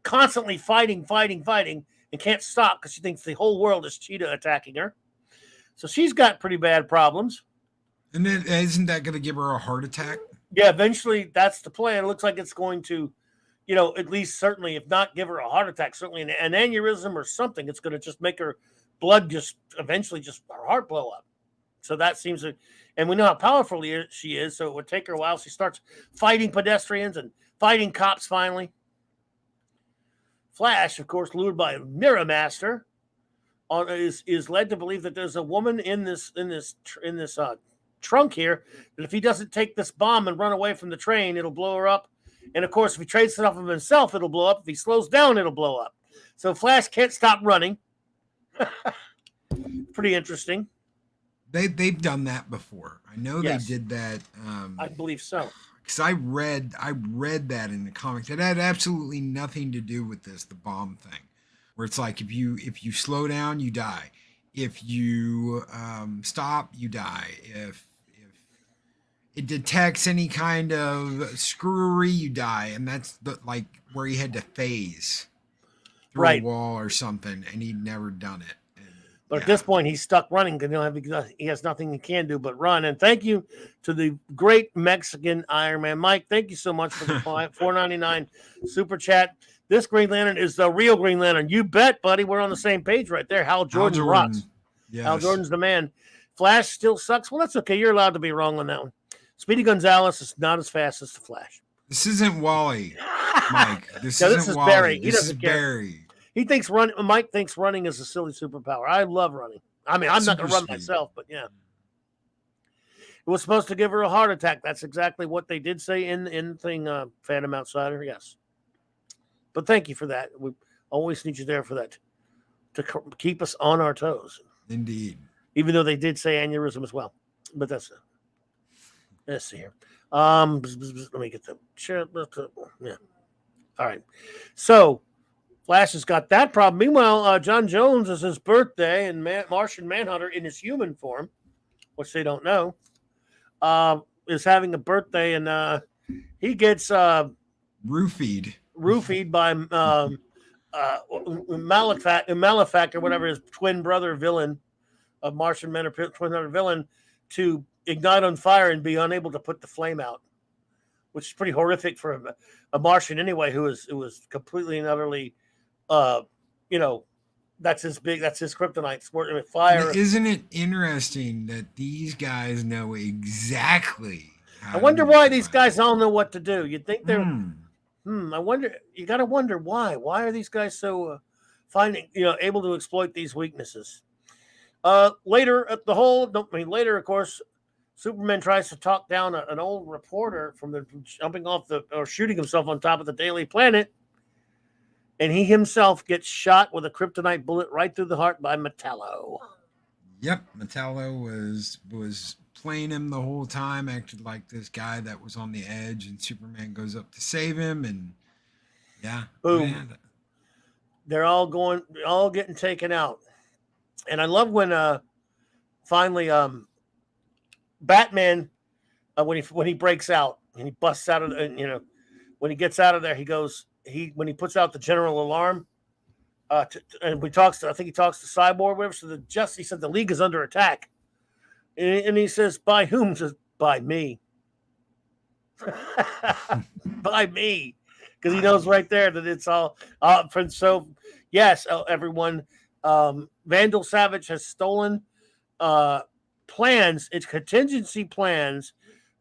constantly fighting, and can't stop because she thinks the whole world is Cheetah attacking her. So she's got pretty bad problems. And then isn't that going to give her a heart attack? Yeah, eventually that's the plan. It looks like it's going to, at least certainly, if not give her a heart attack, certainly an aneurysm or something. It's going to just make her blood eventually her heart blow up. So that seems to, and we know how powerful she is. So it would take her a while. She starts fighting pedestrians and fighting cops finally. Flash, of course, lured by Mirror Master, is led to believe that there's a woman in this trunk here, that if he doesn't take this bomb and run away from the train, it'll blow her up. And of course, if he trades it off of himself, it'll blow up. If he slows down, it'll blow up. So Flash can't stop running. Pretty interesting. They've done that before. I know they did that. I believe so. Because I read that in the comics. It had absolutely nothing to do with the bomb thing, where it's like if you slow down, you die. If you stop, you die. If it detects any kind of screwery, you die. And that's where he had to phase through a wall or something, and he'd never done it. But at this point, he's stuck running because he has nothing he can do but run. And thank you to the great Mexican Iron Man. Mike, thank you so much for the $4.99 super chat. This Green Lantern is the real Green Lantern. You bet, buddy. We're on the same page right there. Hal Jordan rocks. Yes. Hal Jordan's the man. Flash still sucks. Well, that's okay. You're allowed to be wrong on that one. Speedy Gonzalez is not as fast as the Flash. This isn't Wally, Mike. This is Wally. Barry. This is Barry. Mike thinks running is a silly superpower. I love running. I mean, I'm not Super going to run speed. myself, but yeah. It was supposed to give her a heart attack. That's exactly what they did say in thing, Phantom Outsider. Yes. But thank you for that. We always need you there for that to keep us on our toes. Indeed. Even though they did say aneurysm as well. But that's let's see here. Let me get the yeah. All right. So Flash has got that problem. Meanwhile, John Jones is his birthday, and Martian Manhunter in his human form, which they don't know, is having a birthday, and he gets roofied by Malefactor, whatever his twin brother villain of Martian Manhunter, twin brother villain, to ignite on fire and be unable to put the flame out, which is pretty horrific for a Martian anyway, who was completely and utterly, that's his kryptonite, sporting with fire. Isn't it interesting that these guys know exactly I wonder why these guys all know what to do. You'd think they're, I wonder, you got to wonder why. Why are these guys so able to exploit these weaknesses? Later, of course, Superman tries to talk down an old reporter from the jumping off or shooting himself on top of the Daily Planet, and he himself gets shot with a kryptonite bullet right through the heart by Metallo. Yep, Metallo was playing him the whole time, acted like this guy that was on the edge, and Superman goes up to save him, and yeah, boom. Man. They're all getting taken out. And I love when finally Batman when he breaks out and he busts out of when he gets out of there, when he puts out the general alarm, and he talks to Cyborg, whatever. So he said the League is under attack, and he says, by whom? He says, by me. By me, because he knows right there that it's all so yes, everyone, Vandal Savage has stolen plans, it's contingency plans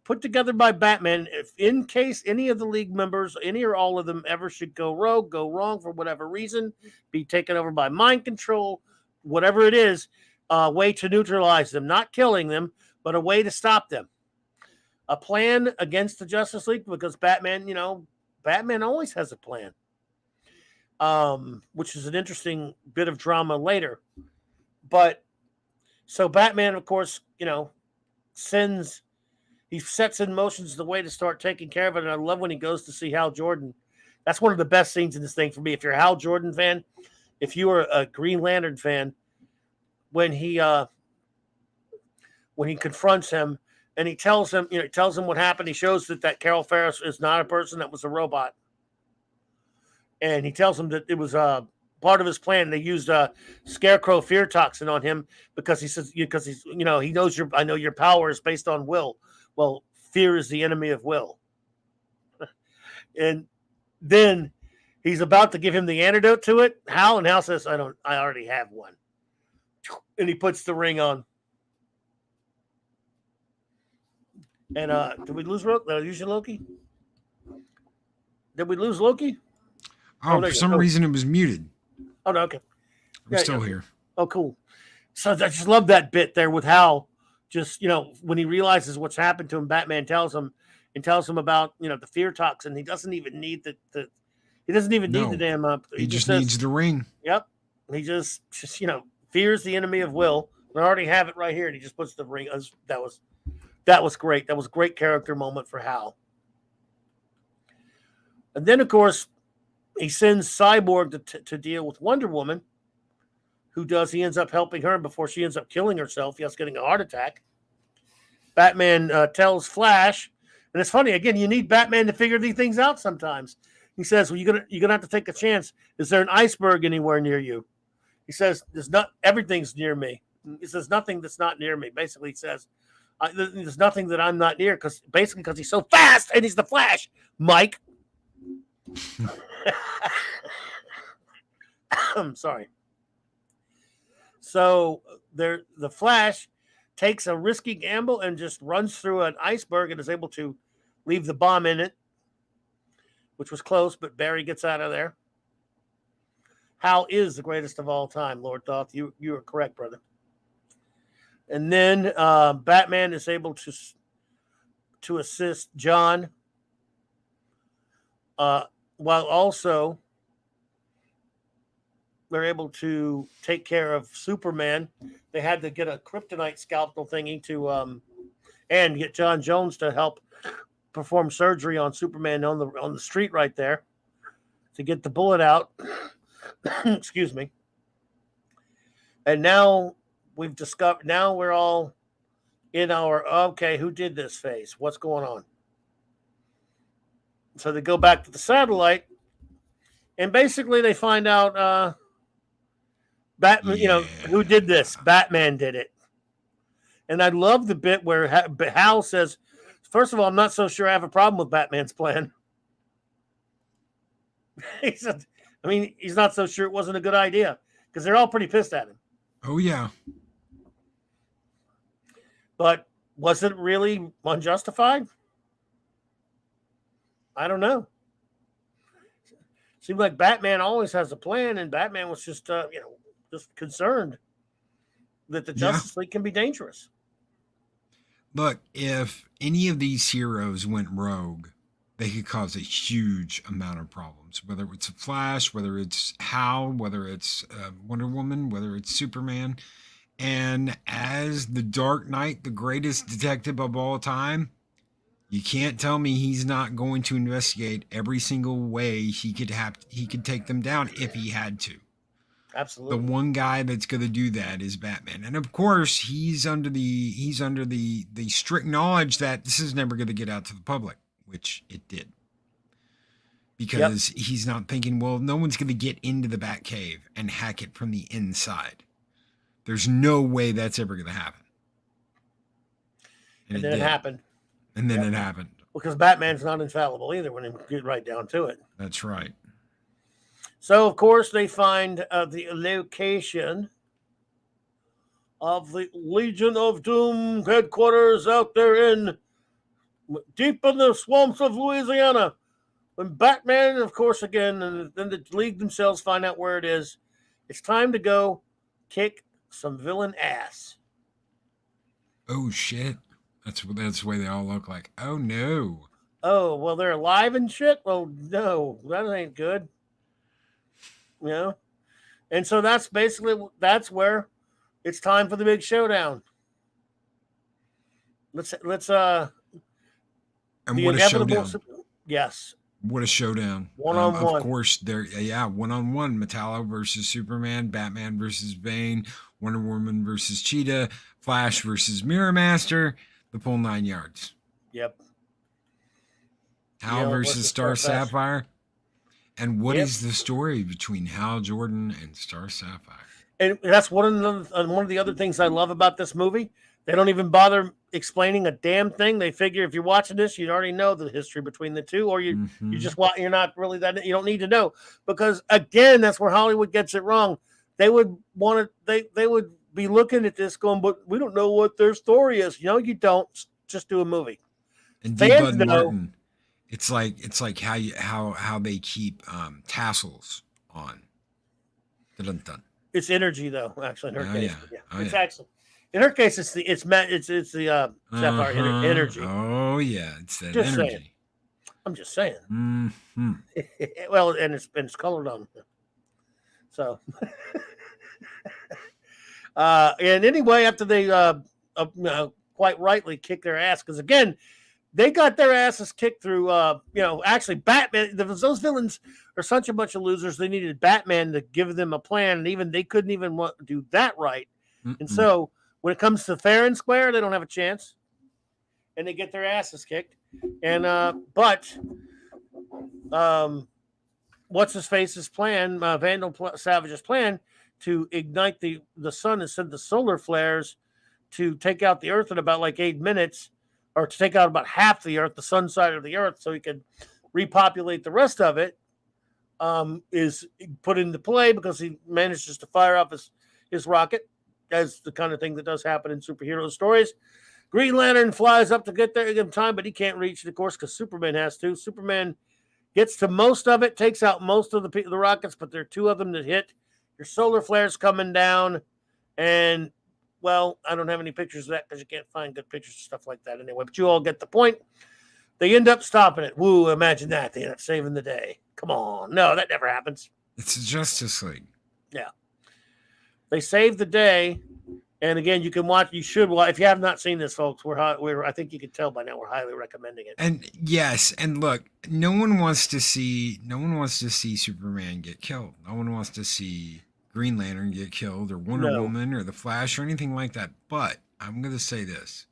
put together by Batman, if in case any of the League members, any or all of them, ever should go rogue, go wrong for whatever reason, be taken over by mind control, whatever it is, a way to neutralize them, not killing them, but a way to stop them. A plan against the Justice League, because Batman always has a plan, which is an interesting bit of drama later. But so Batman, of course, he sets in motions the way to start taking care of it. And I love when he goes to see Hal Jordan. That's one of the best scenes in this thing for me. If you're a Hal Jordan fan, if you are a Green Lantern fan, when he confronts him and he tells him what happened, he shows that Carol Ferris is not a person, that was a robot. And he tells him that it was part of his plan. They used Scarecrow fear toxin on him because he says, because he's, he knows I know your power is based on will. Well, fear is the enemy of will. And then he's about to give him the antidote to it. Hal says, I already have one. And he puts the ring on. And did we lose Loki? Did we lose Loki? Oh, for some reason it was muted. Oh, no, okay. I'm still here. Oh, cool. So I just love that bit there with Hal. Just, when he realizes what's happened to him, Batman tells him about, the fear toxin. He doesn't even need need the damn up. He just needs the ring. Yep. He just fear is the enemy of will. I already have it right here, and he just puts the ring. That was great. That was a great character moment for Hal. And then, of course, he sends Cyborg to deal with Wonder Woman, he ends up helping her before she ends up killing herself. Yes, getting a heart attack. Batman tells Flash, and it's funny, again, you need Batman to figure these things out sometimes. He says, well, you're gonna have to take a chance. Is there an iceberg anywhere near you? He says, everything's near me. He says, nothing that's not near me. Basically, he says, there's nothing that I'm not near, because he's so fast and he's the Flash, Mike. I'm sorry. So the Flash takes a risky gamble and just runs through an iceberg and is able to leave the bomb in it, which was close, but Barry gets out of there. Hal is the greatest of all time, Lord Thoth. You are correct, brother. And then Batman is able to assist John, while also they're able to take care of Superman. They had to get a kryptonite scalpel thingy to and get John Jones to help perform surgery on Superman on the street right there to get the bullet out. Excuse me. And now we've discovered. Now we're all in our okay. Who did this phase? What's going on? So they go back to the satellite, and basically they find out Batman. You know who did this? Batman did it. And I love the bit where Hal says, "First of all, I'm not so sure I have a problem with Batman's plan." He said, I mean, he's not so sure it wasn't a good idea because they're all pretty pissed at him. Oh, yeah. But was it really unjustified? I don't know. Seems like Batman always has a plan, and Batman was just, just concerned that the Justice League can be dangerous. Look, if any of these heroes went rogue, they could cause a huge amount of problems. Whether it's a Flash, whether it's Hal, whether it's Wonder Woman, whether it's Superman. And as the Dark Knight, the greatest detective of all time, you can't tell me he's not going to investigate every single way he could take them down if he had to. Absolutely. The one guy that's going to do that is Batman. And of course, he's under the strict knowledge that this is never going to get out to the public, which it did. Because he's not thinking, well, no one's going to get into the Batcave and hack it from the inside. There's no way that's ever going to happen. And then it happened. And then it happened. Because Batman's not infallible either when you get right down to it. That's right. So, of course, they find the location of the Legion of Doom headquarters out there deep in the swamps of Louisiana. When Batman, of course, again, and then the League themselves find out where it is, it's time to go kick some villain ass. Oh, shit. That's the way they all look like. Oh, no. Oh, well, they're alive and shit? Well, no, that ain't good. You know? And so that's where it's time for the big showdown. Let's and what a showdown. Yes. What a showdown. One-on-one. Of course, one-on-one. Metallo versus Superman, Batman versus Bane, Wonder Woman versus Cheetah, Flash versus Mirror Master, the full 9 yards. Yep. Hal versus Star Sapphire. And what is the story between Hal Jordan and Star Sapphire? And that's one of the other things I love about this movie. They don't even bother explaining a damn thing. They figure if you're watching this, you already know the history between the two, or you're not really that. You don't need to know, because again, that's where Hollywood gets it wrong. They would want to. They would be looking at this going, but we don't know what their story is. You don't. Just do a movie. And D. Bud Martin. It's like how they keep tassels on. Dun-dun-dun. It's energy, though. Actually, in her case, it's actually in her case, it's the Sapphire energy. Oh yeah, it's that just energy. Saying. I'm just saying. Mm-hmm. Well, and it's colored on. So, and anyway, after they quite rightly kick their ass, because again, they got their asses kicked through, actually Batman, those villains are such a bunch of losers. They needed Batman to give them a plan, and even they couldn't even do that right. Mm-mm. And so when it comes to fair and square, they don't have a chance, and they get their asses kicked. And, what's his face's plan, Vandal Savage's plan to ignite the sun and send the solar flares to take out the Earth in about like 8 minutes, or to take out about half the Earth, the sun side of the Earth, so he could repopulate the rest of it, is put into play because he manages to fire up his rocket, as the kind of thing that does happen in superhero stories. Green Lantern flies up to get there in time, but he can't reach it, of course, because Superman has to. Superman gets to most of it, takes out most of the rockets, but there are 2 of them that hit. Your solar flares coming down, and well, I don't have any pictures of that because you can't find good pictures and stuff like that anyway. But you all get the point. They end up stopping it. Woo, imagine that. They end up saving the day. Come on. No, that never happens. It's a Justice League. Yeah. They save the day. And again, you can watch. You should watch. If you have not seen this, folks, I think you can tell by now we're highly recommending it. And yes, and look, no one wants to see Superman get killed. No one wants to see Green Lantern get killed, or Wonder Woman, or the Flash, or anything like that. But I'm going to say this: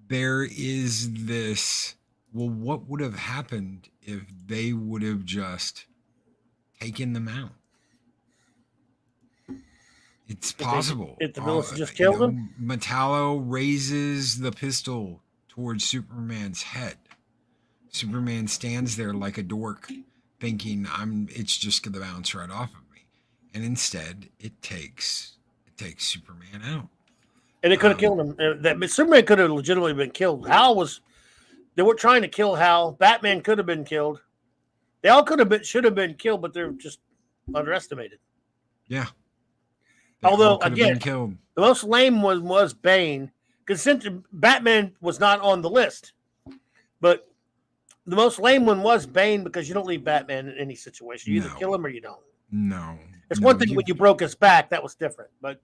there is this. Well, what would have happened if they would have just taken them out? It's possible. If the villains just killed him? Metallo raises the pistol towards Superman's head. Superman stands there like a dork, thinking it's just gonna bounce right off of me. And instead it takes Superman out. And it could have killed him. Superman could have legitimately been killed. They were trying to kill Hal. Batman could have been killed. They all should have been killed, but they're just underestimated. Yeah. Although, again, the most lame was Bane, because since Batman was not on the list. But the most lame one was Bane, because you don't leave Batman in any situation. You either kill him or you don't. No. It's one thing when you broke his back, that was different. But,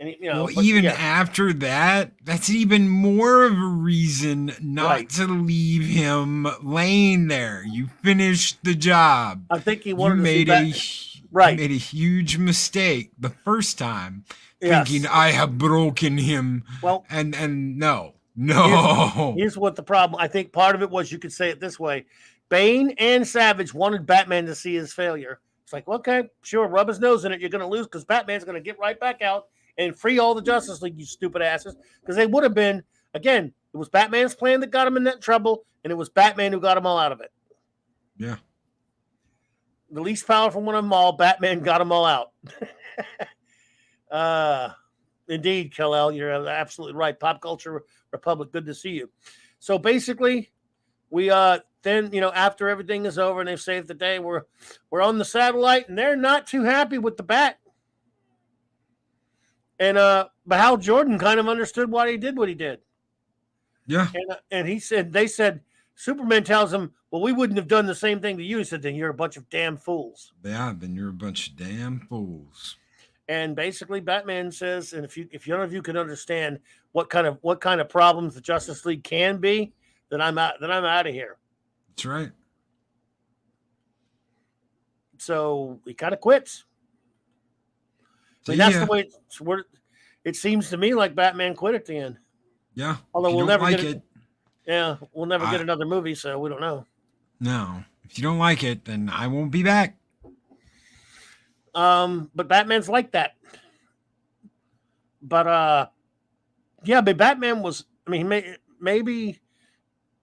after that, that's even more of a reason not to leave him laying there. You finished the job. I think he wanted He made a huge mistake the first time, thinking I have broken him. Well, and no. Here's what the problem. I think part of it was, you could say it this way: Bane and Savage wanted Batman to see his failure. It's like, okay, sure, rub his nose in it. You're going to lose because Batman's going to get right back out and free all the Justice League, you stupid asses. Because they would have been, again, it was Batman's plan that got him in that trouble, and it was Batman who got him all out of it. Yeah. The least powerful one of them all, Batman got them all out. Indeed, Kal-El, you're absolutely right. Pop Culture Republic, good to see you. So basically, we then, after everything is over and they've saved the day, we're on the satellite, and they're not too happy with the Bat. And but Hal Jordan kind of understood why he did what he did. Yeah. And they said, Superman tells him, well, we wouldn't have done the same thing to you. He said, then you're a bunch of damn fools. Yeah, then you're a bunch of damn fools. And basically, Batman says, and if none of you can understand what kind of problems the Justice League can be, then I'm out of here. That's right. So he kind of quits. That's the way it seems to me, like Batman quit at the end. Yeah. Although we'll never get it. Yeah, we'll never get another movie, so we don't know. No. If you don't like it, then I won't be back. But Batman's like that. But but Batman was, maybe,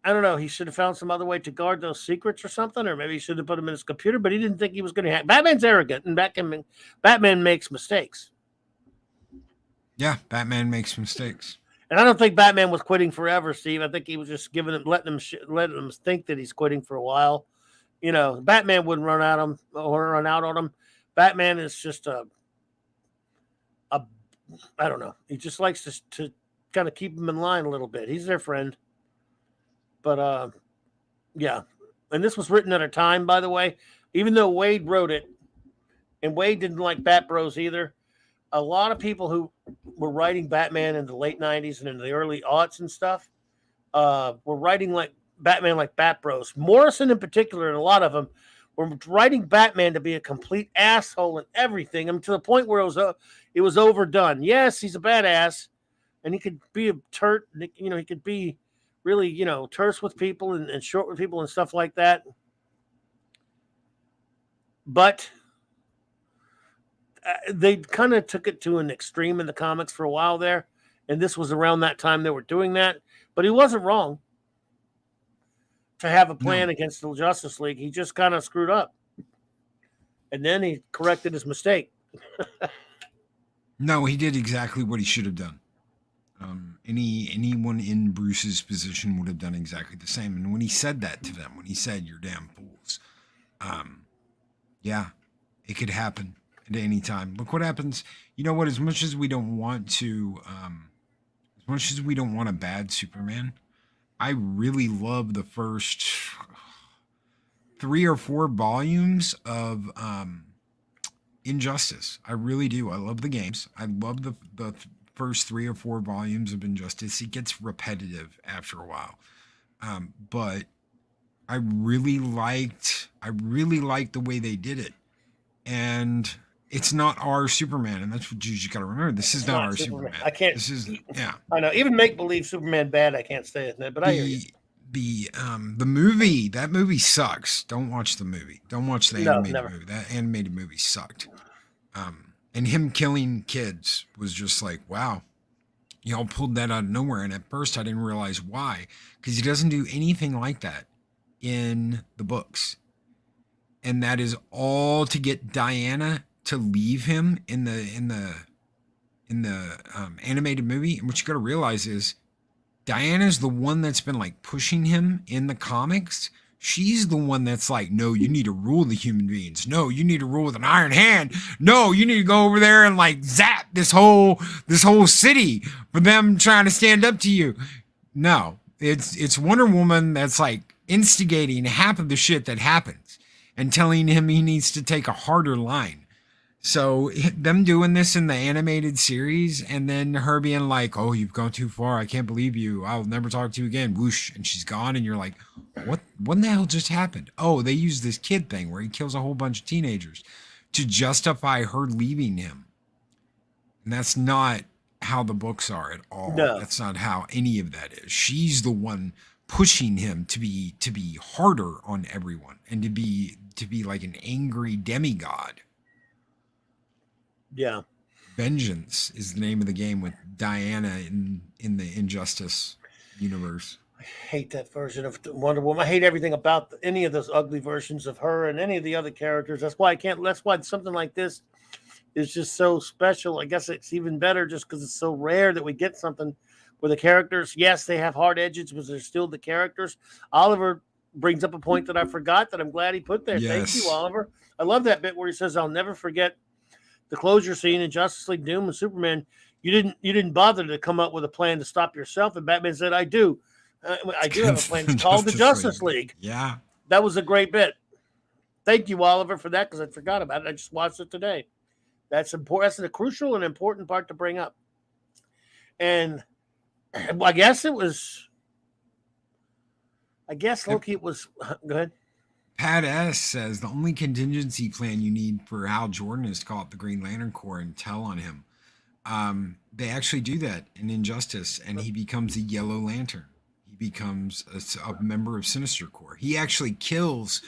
I don't know, he should have found some other way to guard those secrets or something, or maybe he should have put them in his computer, but he didn't think he was going to Batman's arrogant, and Batman makes mistakes. Yeah, Batman makes mistakes. And I don't think Batman was quitting forever, Steve. I think he was just letting them think that he's quitting for a while. Batman wouldn't run out on him. Batman is just I don't know. He just likes to kind of keep him in line a little bit. He's their friend. But yeah. And this was written at a time, by the way, even though Wade wrote it, and Wade didn't like Bat Bros either. A lot of people who were writing Batman in the late 90s and in the early aughts and stuff were writing like Batman like Bat Bros. Morrison in particular, and a lot of them were writing Batman to be a complete asshole and everything. To the point where it was overdone. Yes, he's a badass, and he could be a turd. He could be really, terse with people and short with people and stuff like that. But they kind of took it to an extreme in the comics for a while there, and this was around that time they were doing that. But he wasn't wrong to have a plan against the Justice League. He just kind of screwed up, and then he corrected his mistake. No, he did exactly what he should have done. Anyone in Bruce's position would have done exactly the same. And when he said that to them, when he said, "You're damn fools," yeah, it could happen. at any time. Look what happens. You know what? As much as we don't want to, as much as we don't want a bad Superman, I really love the first 3 or 4 volumes of Injustice. I really do. I love the games. I love the first 3 or 4 volumes of Injustice. It gets repetitive after a while, but I really liked the way they did it, and it's not our Superman, and that's what you just got to remember. This is not our Superman. I can't. This is yeah. I know. Even make believe Superman bad, I can't stay with it. But I hear you. The movie, that movie sucks. Don't watch the movie. Don't watch the animated movie. That animated movie sucked. And him killing kids was just like, wow, y'all pulled that out of nowhere. And at first I didn't realize why, because he doesn't do anything like that in the books. And that is all to get Diana to leave him in the animated movie. And what you got to realize is Diana's the one that's been like pushing him in the comics. She's the one that's like, no, you need to rule the human beings. No, you need to rule with an iron hand. No, you need to go over there and like zap this whole city for them trying to stand up to you. No, it's Wonder Woman that's like instigating half of the shit that happens and telling him he needs to take a harder line. So them doing this in the animated series and then her being like, oh, you've gone too far. I can't believe you. I'll never talk to you again. Whoosh. And she's gone. And you're like, what in the hell just happened? Oh, they used this kid thing where he kills a whole bunch of teenagers to justify her leaving him. And that's not how the books are at all. No. That's not how any of that is. She's the one pushing him to be harder on everyone and to be like an angry demigod. Yeah. Vengeance is the name of the game with Diana in the Injustice universe. I hate that version of Wonder Woman. I hate everything about any of those ugly versions of her and any of the other characters. That's why something like this is just so special. I guess it's even better just because it's so rare that we get something where the characters, yes, they have hard edges, but they're still the characters. Oliver brings up a point that I forgot that I'm glad he put there. Yes. Thank you, Oliver. I love that bit where he says, I'll never forget the closure scene in Justice League Doom and Superman. You didn't bother to come up with a plan to stop yourself. And Batman said, I do. I do have a plan. It's called the Justice League. Yeah. That was a great bit. Thank you, Oliver, for that, because I forgot about it. I just watched it today. That's important. That's a crucial and important part to bring up. And I guess Loki, it was, go ahead. Pat S. says the only contingency plan you need for Hal Jordan is to call up the Green Lantern Corps and tell on him. They actually do that in Injustice, and he becomes a Yellow Lantern. He becomes a member of Sinister Corps. He actually kills,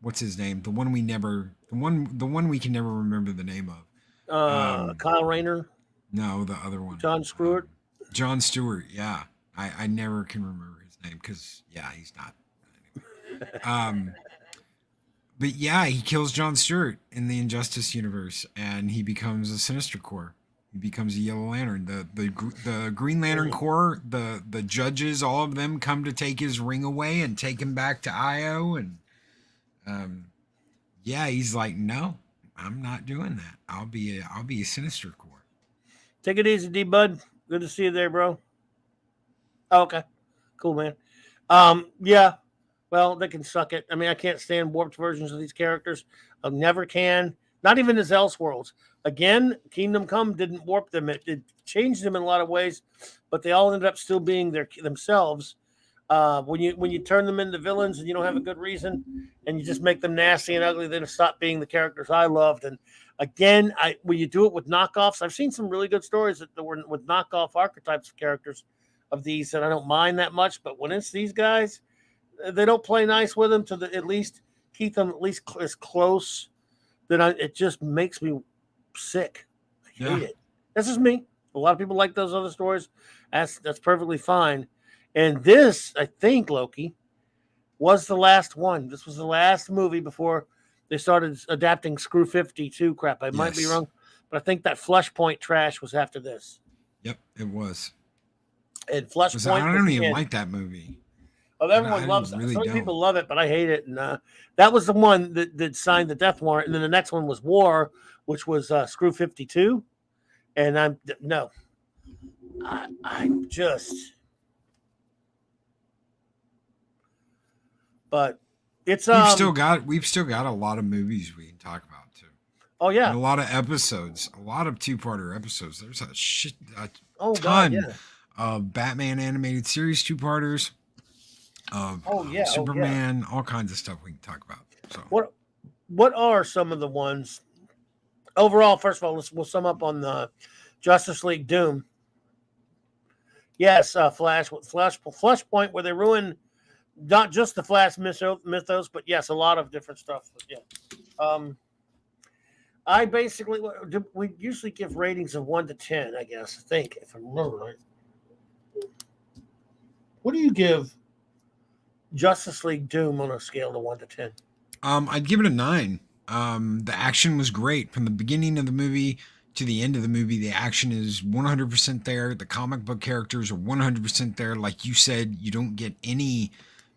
what's his name? The one we can never remember the name of. Kyle Rayner. No, the other one. John Stewart. John Stewart. Yeah, I never can remember his name because he's not. But yeah, he kills John Stewart in the Injustice universe, and he becomes a Sinister Corps. He becomes a Yellow Lantern. The Green Lantern Corps, the judges, all of them come to take his ring away and take him back to Io, and he's like, no, I'm not doing that. I'll be a Sinister Corps. Take it easy, D Bud. Good to see you there, bro. Oh, okay, cool, man. Yeah. Well, they can suck it. I mean, I can't stand warped versions of these characters. I never can. Not even as Elseworlds. Again, Kingdom Come didn't warp them. It changed them in a lot of ways, but they all ended up still being themselves. When you turn them into villains and you don't have a good reason, and you just make them nasty and ugly, then stop being the characters I loved. And again, when you do it with knockoffs, I've seen some really good stories that were with knockoff archetypes of characters of these, and I don't mind that much. But when it's these guys, they don't play nice with them to at least keep them at least as close. It just makes me sick. I hate it. That's just me. A lot of people like those other stories. That's perfectly fine. And this, I think, Loki, was the last one. This was the last movie before they started adapting Screw 52 crap. I might be wrong, but I think that Flashpoint trash was after this. Yep, it was. And Flashpoint. I don't even like that movie. Oh, I everyone loves that. really So many don't. people love it, but I hate it. And that was the one that signed the death warrant. And then the next one was War, which was Screw 52. And I'm no, I just, but it's We've still got a lot of movies we can talk about too. oh And yeah, a lot of episodes, a lot of two-parter episodes. There's a oh god, ton yeah, of Batman animated series two-parters, of oh yeah, oh yeah. Superman, all kinds of stuff we can talk about. So What are some of the ones overall? First of all, we'll sum up on the Justice League Doom. Yes, Flashpoint, where they ruin not just the Flash mythos, but yes, a lot of different stuff. But yeah, I basically we usually give ratings of 1 to 10. I guess I think if I remember right. What do you give Justice League Doom on a scale of 1 to 10? I'd give it a 9. The action was great from the beginning of the movie to the end of the movie. The action is 100% there. The comic book characters are 100% there. Like you said, you don't get any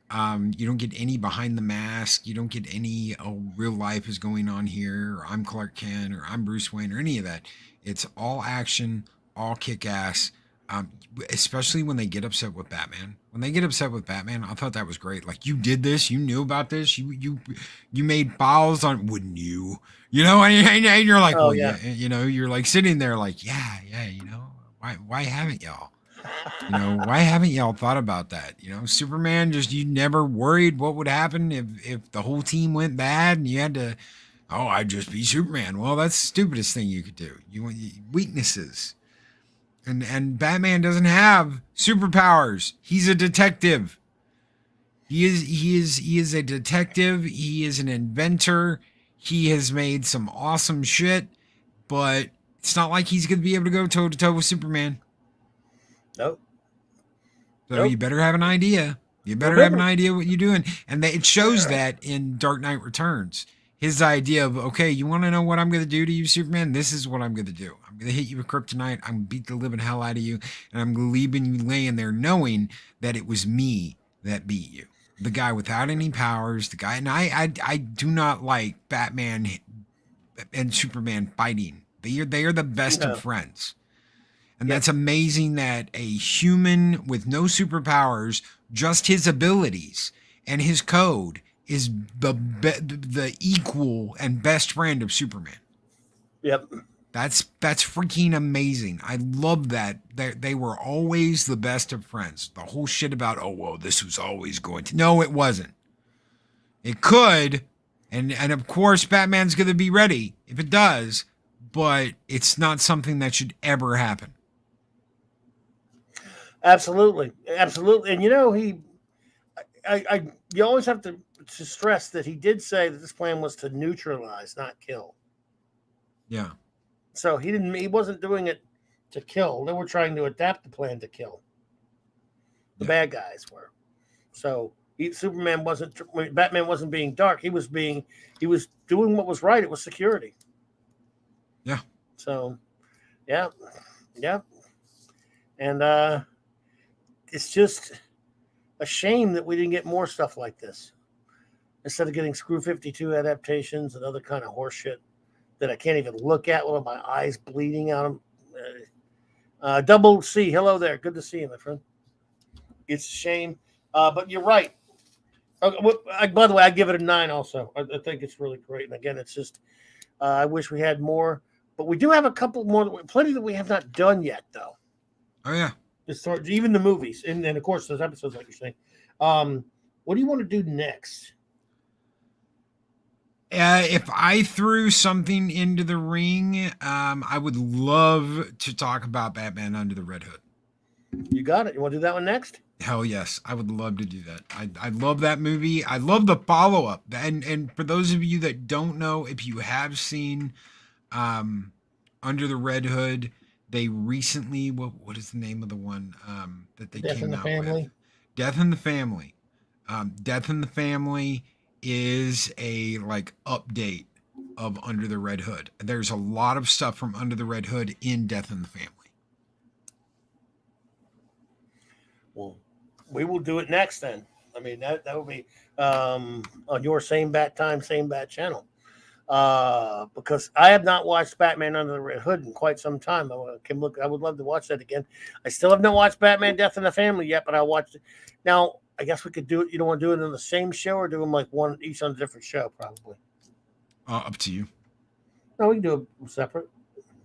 behind the mask. You don't get any real life is going on here, or I'm Clark Kent, or I'm Bruce Wayne, or any of that. It's all action, all kick ass. Especially when they get upset with Batman. When they get upset with Batman, I thought that was great. Like, you did this, you knew about this, you made files on, wouldn't you? You know, and you're like, Oh well, yeah, yeah, you know, you're like sitting there like, yeah, you know, why haven't y'all? You know, why haven't y'all thought about that? You know, Superman, just, you never worried what would happen if the whole team went bad and you had to, oh, I'd just be Superman. Well, that's the stupidest thing you could do. You want weaknesses. And Batman doesn't have superpowers. He's a detective. He is a detective. He is an inventor. He has made some awesome shit, but it's not like he's going to be able to go toe to toe with Superman. nope. So Nope. you better have an idea. You better have an idea what you're doing. And it shows that in Dark Knight Returns. His idea of, okay, you want to know what I'm going to do to you, Superman? This is what I'm going to do. I'm going to hit you with kryptonite. I'm going to beat the living hell out of you. And I'm going to leave you laying there knowing that it was me that beat you. The guy without any powers, the guy. And I do not like Batman and Superman fighting. They are the best No. of friends. And that's amazing that a human with no superpowers, just his abilities and his code, is the equal and best friend of Superman. Yep. That's freaking amazing. I love that they were always the best of friends. The whole shit about, oh well, this was always going to. No, it wasn't. It could, and of course Batman's going to be ready if it does, but it's not something that should ever happen. Absolutely, absolutely. And you know, you always have to stress that he did say that this plan was to neutralize, not kill. Yeah. So he wasn't doing it to kill. They were trying to adapt the plan to kill. The bad guys were. So Batman wasn't being dark. He was doing what was right. It was security. Yeah. So, yeah. And it's just a shame that we didn't get more stuff like this. Instead of getting Screw 52 adaptations and other kind of horse shit that I can't even look at with my eyes bleeding out of Double C, hello there. Good to see you, my friend. It's a shame. But you're right. By the way, I give it a 9 also. I think it's really great. And again, it's just, I wish we had more. But we do have a couple more, plenty that we have not done yet, though. Oh, yeah. Even the movies. And of course, those episodes, like you're saying. What do you want to do next? If I threw something into the ring, I would love to talk about Batman Under the Red Hood. You got it. You want to do that one next? Hell yes, I would love to do that. I love that movie. I love the follow-up. And for those of you that don't know, if you have seen Under the Red Hood, they recently, what is the name of the one that they came out with? Death in the Family. Death in the Family is a update of Under the Red Hood. There's a lot of stuff from Under the Red Hood in Death in the Family. Well, we will do it next then. I mean, that would be on your same bat time, same bat channel. Because I have not watched Batman Under the Red Hood in quite some time. I would love to watch that again. I still have not watched Batman Death in the Family yet, but I watched it. Now, I guess we could do it. You don't want to do it in the same show or do them like one each on a different show, probably. Up to you. No, we can do it separate.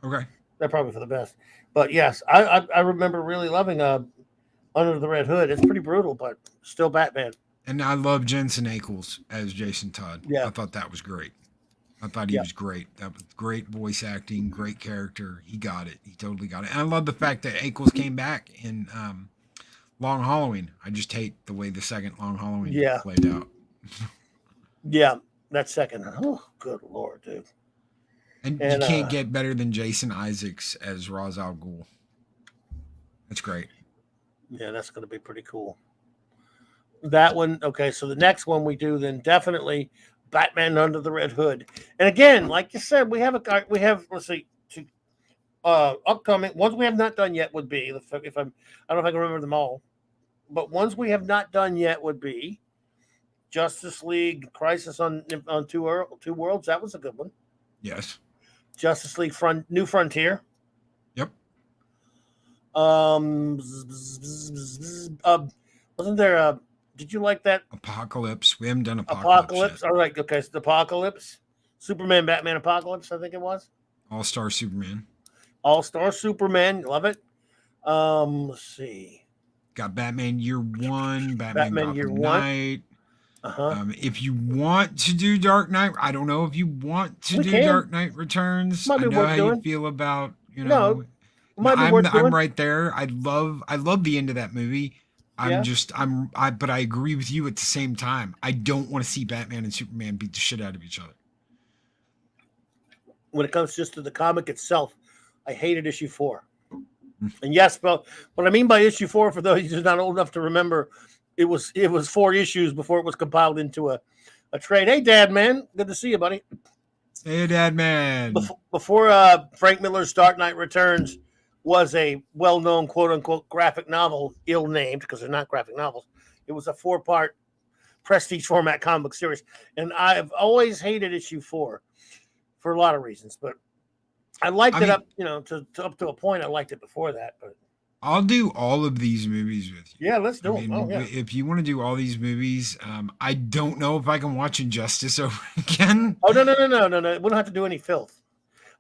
Okay. They're probably for the best. But yes, I remember really loving Under the Red Hood. It's pretty brutal, but still Batman. And I love Jensen Ackles as Jason Todd. Yeah. I thought that was great. I thought he was great. That was great voice acting, great character. He got it. He totally got it. And I love the fact that Ackles came back in Long Halloween. I just hate the way the second Long Halloween played out. Yeah, that second. Oh, good Lord, dude. And you can't get better than Jason Isaacs as Ra's al Ghul. That's great. Yeah, that's going to be pretty cool. That one, okay, so the next one we do then definitely Batman Under the Red Hood. And again, like you said, we have let's see, upcoming ones we have not done yet would be I don't know if I can remember them all, but ones we have not done yet would be Justice League Crisis on Two Worlds. That was a good one. Yes. Justice League New Frontier. Yep. Wasn't there did you like that? Apocalypse. We haven't done Apocalypse yet. All right. Okay. So the Apocalypse. Superman, Batman, Apocalypse, I think it was. All-Star Superman. All-Star Superman. Love it. Let's see. Got Batman Year One. Batman Year Night. If you want to do Dark Knight, I don't know if you want to do Dark Knight Returns. I know how you feel about, No, I'm right there. I love the end of that movie. But I agree with you at the same time. I don't want to see Batman and Superman beat the shit out of each other. When it comes just to the comic itself, I hated issue 4. And yes, but what I mean by issue 4, for those who's not old enough to remember, it was 4 issues before it was compiled into a trade. Hey, Dad, man, good to see you, buddy. Hey, Dad, man. Before Frank Miller's Dark Knight Returns was a well-known quote-unquote graphic novel, ill-named because they're not graphic novels. It was a 4-part prestige format comic book series, and I've always hated issue 4 for a lot of reasons. But I liked it up, up to a point. I liked it before that. But I'll do all of these movies with you. Yeah, let's do them. If you want to do all these movies, I don't know if I can watch Injustice over again. Oh no! We don't have to do any filth.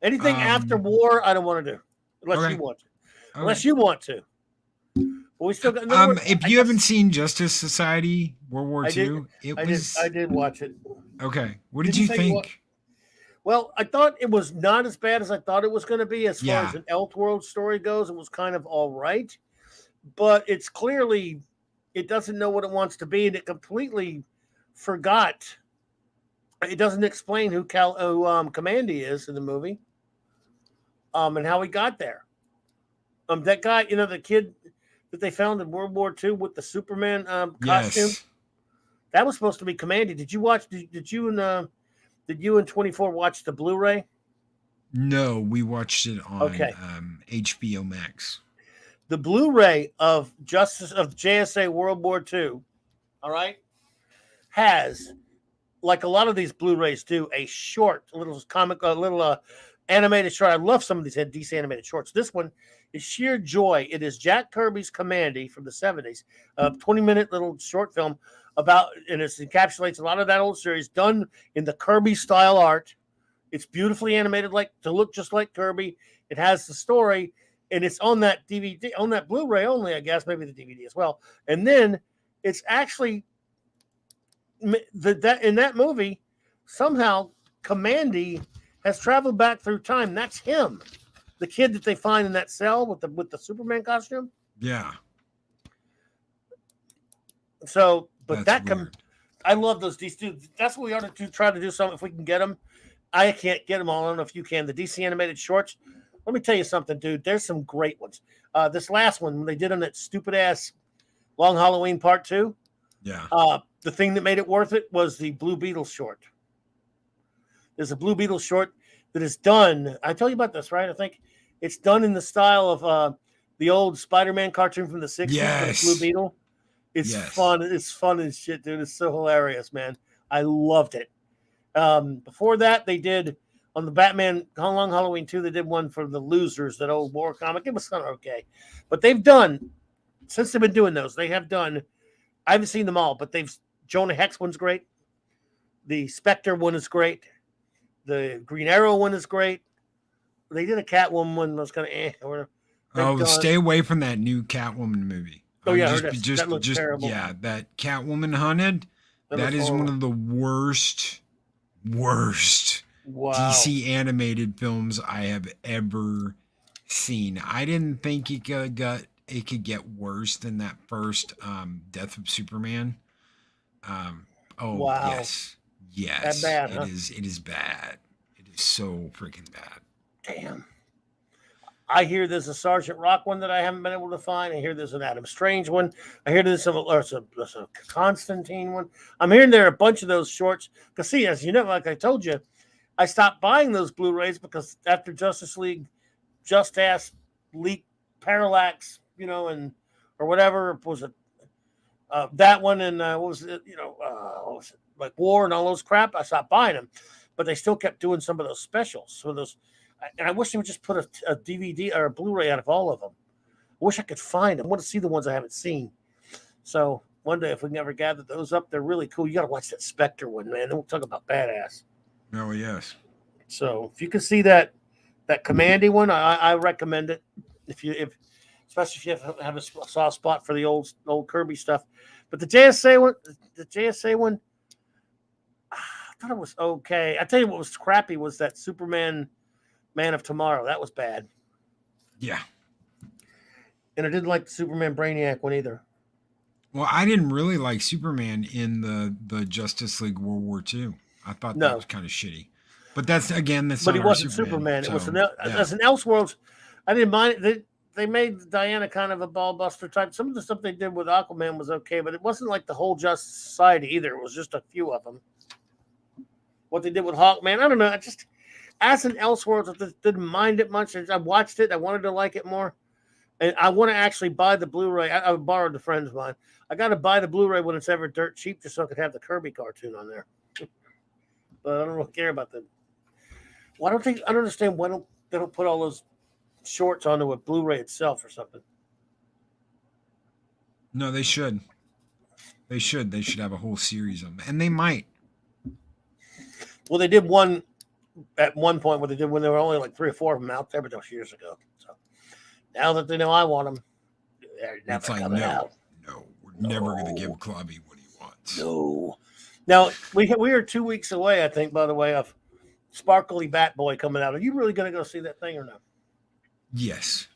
Anything after war, I don't want to do. Unless you want to. Okay. Unless you want to. But we still got if you haven't seen Justice Society World War II, I did watch it. Okay. What did you think? Well, I thought it was not as bad as I thought it was going to be. As far as an Elseworld story goes, it was kind of all right. But it's clearly, it doesn't know what it wants to be, and it completely forgot. It doesn't explain who Commandy is in the movie. And how he got there. That guy, the kid that they found in World War II with the Superman costume. That was supposed to be Commandy. Did you watch? Did you and 24 watch the Blu-ray? No, we watched it on HBO Max. The Blu-ray of JSA World War II, all right, has, like a lot of these Blu-rays do, a short, animated short. I love some of these DC animated shorts. This one is sheer joy. It is Jack Kirby's Commandy from the 70s, a 20-minute little short film and it encapsulates a lot of that old series done in the Kirby style art. It's beautifully animated to look just like Kirby. It has the story, and it's on that DVD, on that Blu-ray only, I guess, maybe the DVD as well. And then it's actually that in that movie, somehow Commandy has traveled back through time. That's him, the kid that they find in that cell with the Superman costume. Yeah. So, but I love those DC. That's what we ought to try to do. Something if we can get them. I can't get them all. I don't know if you can. The DC animated shorts. Let me tell you something, dude. There's some great ones. This last one, when they did on that stupid ass Long Halloween Part 2. Yeah. The thing that made it worth it was the Blue Beetle short. There's a Blue Beetle short that is done. I told you about this, right? I think it's done in the style of the old Spider-Man cartoon from the 60s. Yes. Blue Beetle. It's Yes. fun. It's fun as shit, dude. It's so hilarious, man. I loved it. Before that, they did on the Batman Long Halloween 2, they did one for the Losers, that old war comic. It was kind of okay. But they've done, since they've been doing those, they have done, I haven't seen them all, but Jonah Hex one's great. The Spectre one is great. The Green Arrow one is great. They did a Catwoman one that was kind of Oh, stay away from that new Catwoman movie. Oh yeah, that looks terrible. Yeah, that Catwoman Hunted. That is one of the worst DC animated films I have ever seen. I didn't think it could get worse than that first Death of Superman. Yes, that bad, it is. It is bad. It is so freaking bad. Damn. I hear there's a Sergeant Rock one that I haven't been able to find. I hear there's an Adam Strange one. I hear there's a Constantine one. I'm hearing there are a bunch of those shorts. Because see, as you know, like I told you, I stopped buying those Blu-rays because after Justice League, Just Ass, Leak, Parallax, or whatever was it, that one and what was it, what was it, like War and all those crap. I stopped buying them, but they still kept doing some of those specials. So those. And I wish they would just put a DVD or a Blu-ray out of all of them. I wish I could find them. I want to see the ones I haven't seen. So one day, if we can ever gather those up, they're really cool. You got to watch that Spectre one, man. We'll talk about badass. Oh, yes. So if you can see that Commandy one, I recommend it. Especially if you have a soft spot for the old Kirby stuff. But the JSA one, I thought it was okay. I tell you what was crappy was that Superman Man of Tomorrow. That was bad. Yeah. And I didn't like the Superman Brainiac one either. Well, I didn't really like Superman in the Justice League World War II. I thought that was kind of shitty. But that's But he wasn't Superman. It was as an Elseworlds. I didn't mind it. They made Diana kind of a ball buster type. Some of the stuff they did with Aquaman was okay, but it wasn't like the whole Justice Society either. It was just a few of them. What they did with Hawkman, I don't know. As an Elseworlds, I didn't mind it much. I watched it. I wanted to like it more. And I want to actually buy the Blu-ray. I borrowed a friend of mine. I got to buy the Blu-ray when it's ever dirt cheap just so I could have the Kirby cartoon on there. But I don't really care about them. Why don't they? I don't understand why they don't put all those shorts onto a Blu-ray itself or something. No, they should. They should. They should have a whole series of them. And they might. Well, they did one at one point when there were only like 3 or 4 of them out there, but that was years ago. So now that they know I want them, they're never coming out. No, we're never going to give Clobby what he wants. No. Now we are 2 weeks away, I think, by the way, of Sparkly Bat Boy coming out. Are you really going to go see that thing or no? Yes.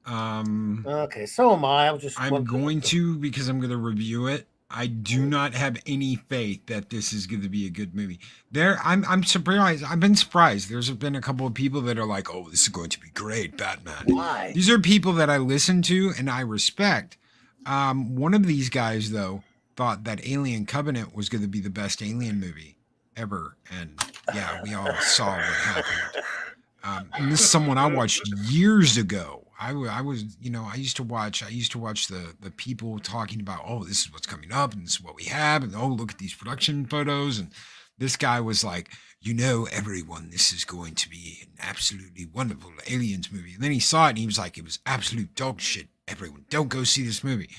Okay, so am I. I'm going to because I'm going to review it. I do not have any faith that this is going to be a good movie. I'm surprised. I've been surprised. There's been a couple of people that are like, "Oh, this is going to be great, Batman." Why? These are people that I listen to and I respect. One of these guys, though, thought that Alien Covenant was going to be the best Alien movie ever, and yeah, we all saw what happened. And this is someone I watched years ago. I was, I used to watch the people talking about, oh, this is what's coming up and this is what we have. And oh, look at these production photos. And this guy was like, everyone, this is going to be an absolutely wonderful Aliens movie. And then he saw it and he was like, it was absolute dog shit. Everyone, don't go see this movie.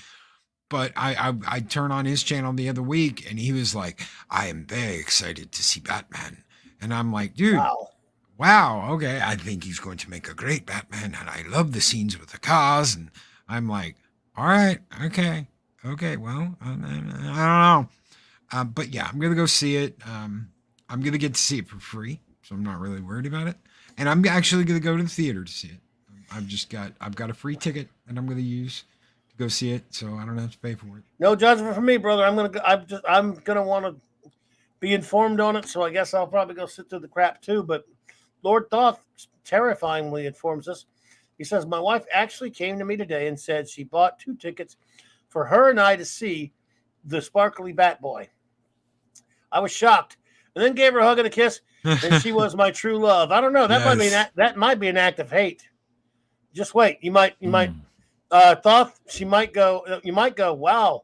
But I turned on his channel the other week and he was like, I am very excited to see Batman. And I'm like, dude. Wow, okay, I think he's going to make a great Batman, and I love the scenes with the cars, and I'm like, all right, okay, well, I don't know. But yeah, I'm going to go see it. I'm going to get to see it for free, so I'm not really worried about it. And I'm actually going to go to the theater to see it. I've got a free ticket that I'm going to use to go see it, so I don't have to pay for it. No judgment from me, brother. I'm going to want to be informed on it, so I guess I'll probably go sit through the crap too, but Lord Thoth terrifyingly informs us. He says, my wife actually came to me today and said she bought 2 tickets for her and I to see the Sparkly Bat Boy. I was shocked and then gave her a hug and a kiss, and she was my true love. I don't know. That might be an act of hate. Just wait. You might Thoth, you might go, wow,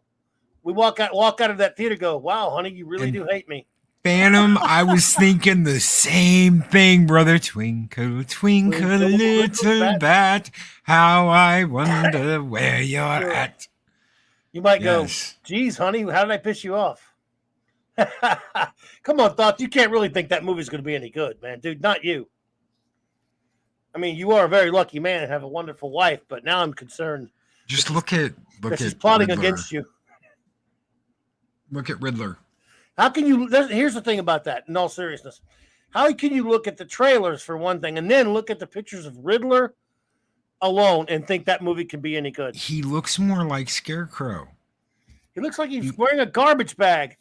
we walk out of that theater, go, wow, honey, you really do hate me. Phantom, I was thinking the same thing, brother. Twinkle, twinkle, little bat, how I wonder where you're at. You might go, geez, honey, how did I piss you off? Come on, Thoughts. You can't really think that movie's going to be any good, man. Dude, not you. I mean, you are a very lucky man and have a wonderful wife, but now I'm concerned. Just look at she's plotting Riddler. Against you. Look at Riddler. How can you? Here's the thing about that. In all seriousness, how can you look at the trailers for one thing, and then look at the pictures of Riddler alone and think that movie can be any good? He looks more like Scarecrow. He looks like he's wearing a garbage bag.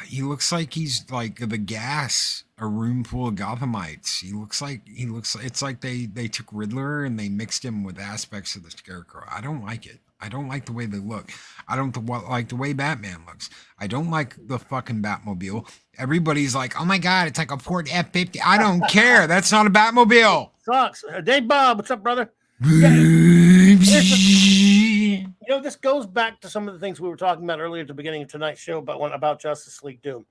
He looks like he's like the gas, a room full of Gothamites. He looks like it's like they took Riddler and they mixed him with aspects of the Scarecrow. I don't like it. I don't like the way they look. I don't like the way Batman looks. I don't like the fucking Batmobile. Everybody's like, oh my God, it's like a Ford F-50. I don't care. That's not a Batmobile. Sucks. Dave Bob, what's up, brother? This goes back to some of the things we were talking about earlier at the beginning of tonight's show about Justice League Doom.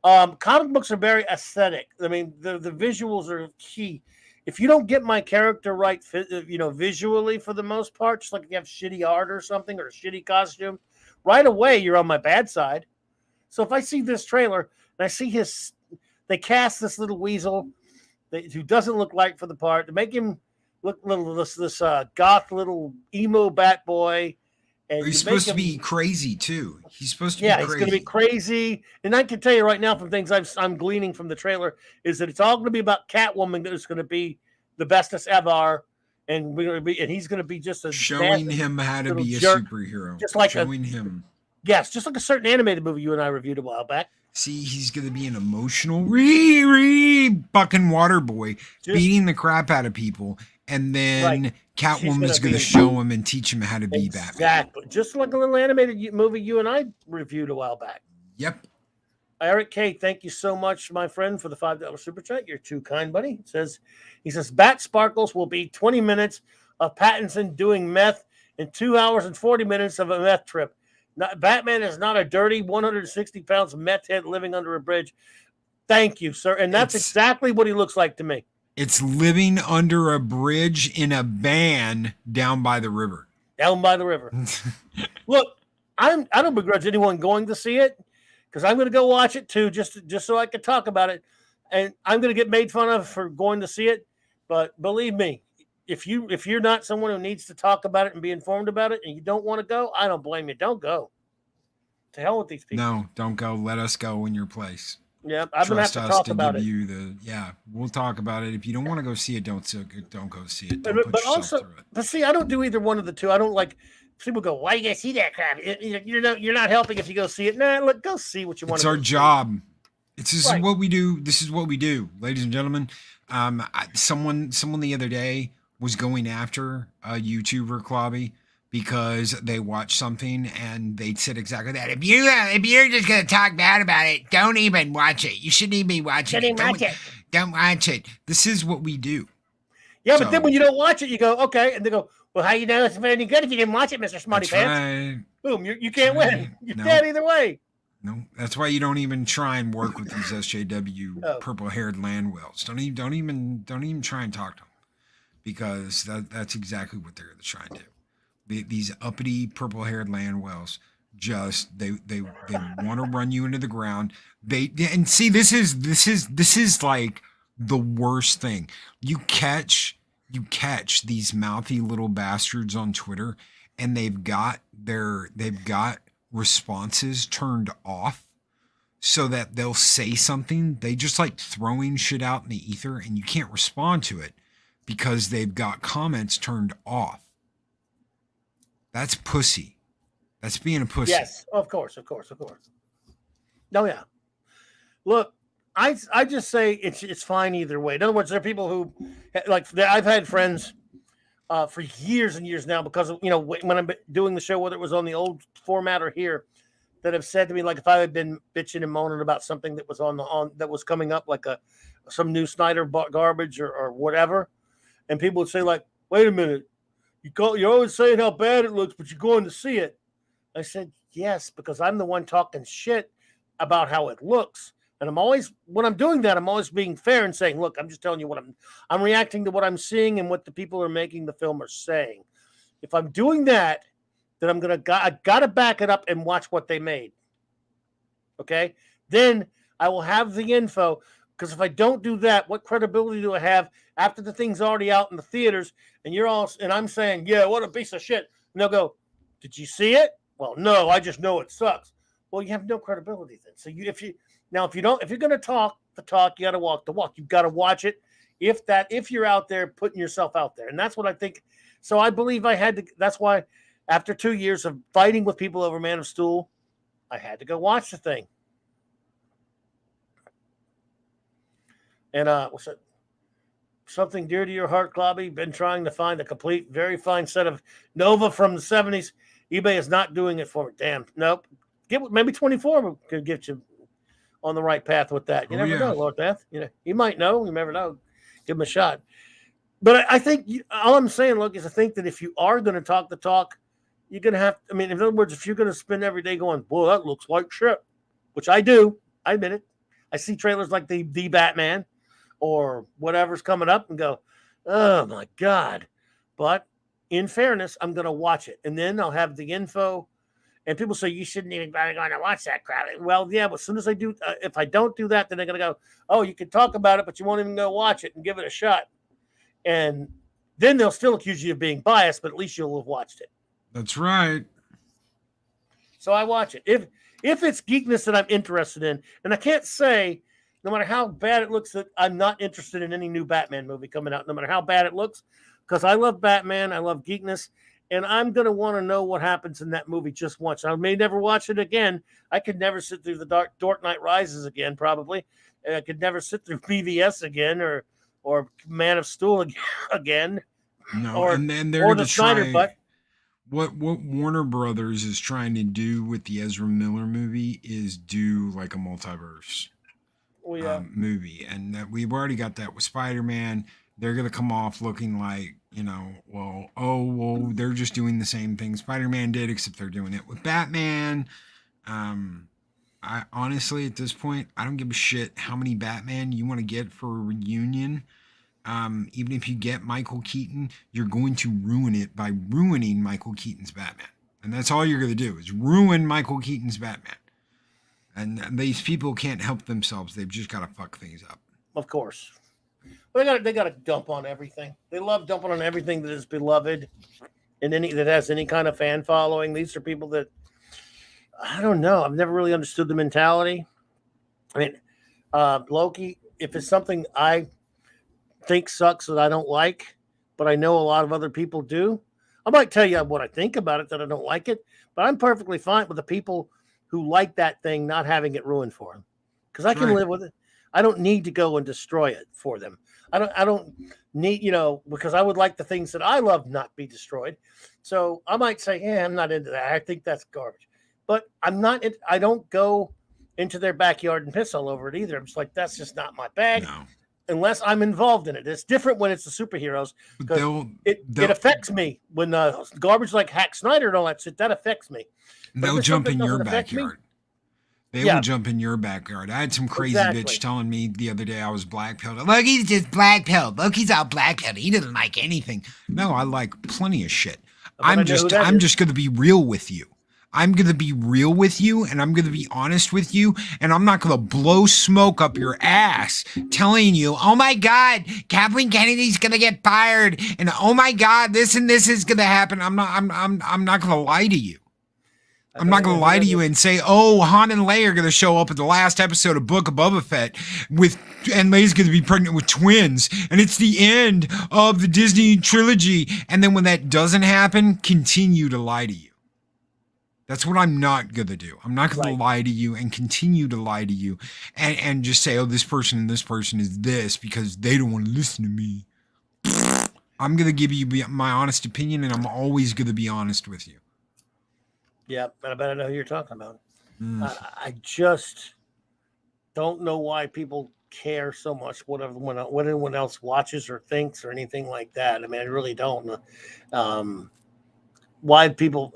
Comic books are very aesthetic. I mean, the visuals are key. If you don't get my character right, visually for the most part, just like if you have shitty art or something or a shitty costume, right away you're on my bad side. So if I see this trailer and I see they cast this little weasel who doesn't look right for the part to make him look little this goth little emo bat boy. And he's supposed to be crazy too. He's supposed to be crazy. He's going to be crazy. And I can tell you right now from things I'm gleaning from the trailer is that it's all going to be about Catwoman that is going to be the bestest ever. And he's going to be just showing him how to be a superhero. Just like showing him. Yes, just like a certain animated movie you and I reviewed a while back. See, he's going to be an emotional fucking water boy beating the crap out of people. And then Catwoman's going to show him and teach him how to be Batman. Exactly. Just like a little animated movie you and I reviewed a while back. Yep. Eric K., thank you so much, my friend, for the $5 super chat. You're too kind, buddy. He says, Bat Sparkles will be 20 minutes of Pattinson doing meth and 2 hours and 40 minutes of a meth trip. Batman is not a dirty 160 pounds meth head living under a bridge. Thank you, sir. And that's exactly what he looks like to me. It's living under a bridge in a van down by the river. Down by the river. Look, I don't begrudge anyone going to see it because I'm going to go watch it too, just so I can talk about it. And I'm going to get made fun of for going to see it. But believe me, if you're not someone who needs to talk about it and be informed about it and you don't want to go, I don't blame you. Don't go. To hell with these people. No, don't go. Let us go in your place. Yeah, I'm going to have to talk about it. We'll talk about it. If you don't want to go see it, don't go see it. But see, I don't do either one of the two. I don't like people go, why you going to see that crap? You're not helping if you go see it. Nah, look, go see what you want. It's our job. This is what we do. This is what we do, ladies and gentlemen. Someone the other day was going after a YouTuber, Clobby, because they watched something and they said exactly that. If you're just gonna talk bad about it, don't even watch it. You shouldn't even be watching it. Don't watch it. This is what we do. Yeah, but then when you don't watch it, you go, okay, and they go, well, how you know it's any good if you didn't watch it, Mr. Smarty Pants? Right. Boom, you can't win. You're dead either way. No, that's why you don't even try and work with these SJW purple-haired land whales. Don't even try and talk to them, because that's exactly what they're trying to do. These uppity purple-haired land whales they want to run you into the ground. And see, this is like the worst thing. You catch these mouthy little bastards on Twitter, and they've got responses turned off so that they'll say something. They just like throwing shit out in the ether, and you can't respond to it because they've got comments turned off. That's pussy. That's being a pussy. Yes, of course. No, yeah. Look, I just say it's fine either way. In other words, there are people who, like, I've had friends for years and years now because of, when I'm doing the show, whether it was on the old format or here, that have said to me, like, if I had been bitching and moaning about something that was that was coming up, like some new Snyder garbage or whatever, and people would say, like, wait a minute. You're always saying how bad it looks, but you're going to see it. I said, yes, because I'm the one talking shit about how it looks. And I'm always, when I'm doing that, I'm always being fair and saying, look, I'm just telling you what I'm reacting to what I'm seeing and what the people who are making the film are saying. If I'm doing that, then I gotta back it up and watch what they made. Okay? Then I will have the info, because if I don't do that, what credibility do I have after the thing's already out in the theaters and I'm saying, yeah, what a piece of shit. And they'll go, did you see it? Well, no, I just know it sucks. Well, you have no credibility then. So if you're gonna talk the talk, you gotta walk the walk. You've got to watch it if you're out there putting yourself out there. And that's what I think. So I believe I had to, that's why after 2 years of fighting with people over Man of Steel, I had to go watch the thing. And what's it? Something dear to your heart, Clobby. Been trying to find a complete, very fine set of Nova from the 70s. eBay is not doing it for me. Damn. Nope. Maybe 24 could get you on the right path with that. You never know, Lord Beth. You might know. You never know. Give him a shot. But I think all I'm saying, look, is I think that if you are going to talk the talk, you're going to have, in other words, if you're going to spend every day going, boy, that looks like shit, which I do. I admit it. I see trailers like the Batman or whatever's coming up and go, oh my God. But in fairness, I'm going to watch it. And then I'll have the info. And people say, you shouldn't even bother going to watch that crap. Well, yeah, but as soon as I do, if I don't do that, then they're going to go, oh, you can talk about it, but you won't even go watch it and give it a shot. And then they'll still accuse you of being biased, but at least you'll have watched it. That's right. So I watch it. If it's geekness that I'm interested in, and I can't say, no matter how bad it looks, that I'm not interested in any new Batman movie coming out, no matter how bad it looks, because I love Batman, I love geekness, and I'm going to want to know what happens in that movie just once. I may never watch it again. I could never sit through the Dark Knight Rises again, probably. And I could never sit through BVS again or Man of Steel again. No, and then they're going to try. What Warner Brothers is trying to do with the Ezra Miller movie is do like a multiverse movie, and that we've already got that with Spider-Man. They're going to come off looking like, they're just doing the same thing Spider-Man did, except they're doing it with Batman. I honestly, at this point, I don't give a shit how many Batman you want to get for a reunion. Even if you get Michael Keaton, you're going to ruin it by ruining Michael Keaton's Batman. And that's all you're going to do is ruin Michael Keaton's Batman. And these people can't help themselves. They've just got to fuck things up. Of course. But they got to dump on everything. They love dumping on everything that is beloved and that has any kind of fan following. These are people that, I don't know. I've never really understood the mentality. Loki, if it's something I think sucks that I don't like, but I know a lot of other people do, I might tell you what I think about it, that I don't like it, but I'm perfectly fine with the people who like that thing not having it ruined for them, because I can live with it. I don't need to go and destroy it for them. I don't need, because I would like the things that I love not be destroyed. So I might say, yeah, I'm not into that. I think that's garbage, but I don't go into their backyard and piss all over it either. I'm just like, that's just not my bag. No. Unless I'm involved in it. It's different when it's the superheroes, because it affects me when garbage like Hack Snyder and all that shit, that affects me. They'll jump in your backyard. They will jump in your backyard. I had some crazy bitch telling me the other day I was black-pilled. Loki's just black-pilled. Loki's all black-pilled. He doesn't like anything. No, I like plenty of shit. I'm just going to be real with you. I'm going to be real with you, and I'm going to be honest with you, and I'm not going to blow smoke up your ass telling you, oh my God, Kathleen Kennedy's going to get fired, and oh my God, this and this is going to happen. I'm not going to lie to you. I'm not going to lie to you and say, oh, Han and Leia are going to show up at the last episode of Book of Boba Fett and Leia's going to be pregnant with twins, and it's the end of the Disney trilogy. And then when that doesn't happen, continue to lie to you. That's what I'm not going to do. I'm not going to lie to you and continue to lie to you and just say, oh, this person and this person is this because they don't want to listen to me. I'm going to give you my honest opinion, and I'm always going to be honest with you. Yeah, and I bet I know who you're talking about. I just don't know why people care so much what anyone else watches or thinks or anything like that. I mean, I really don't. Why people,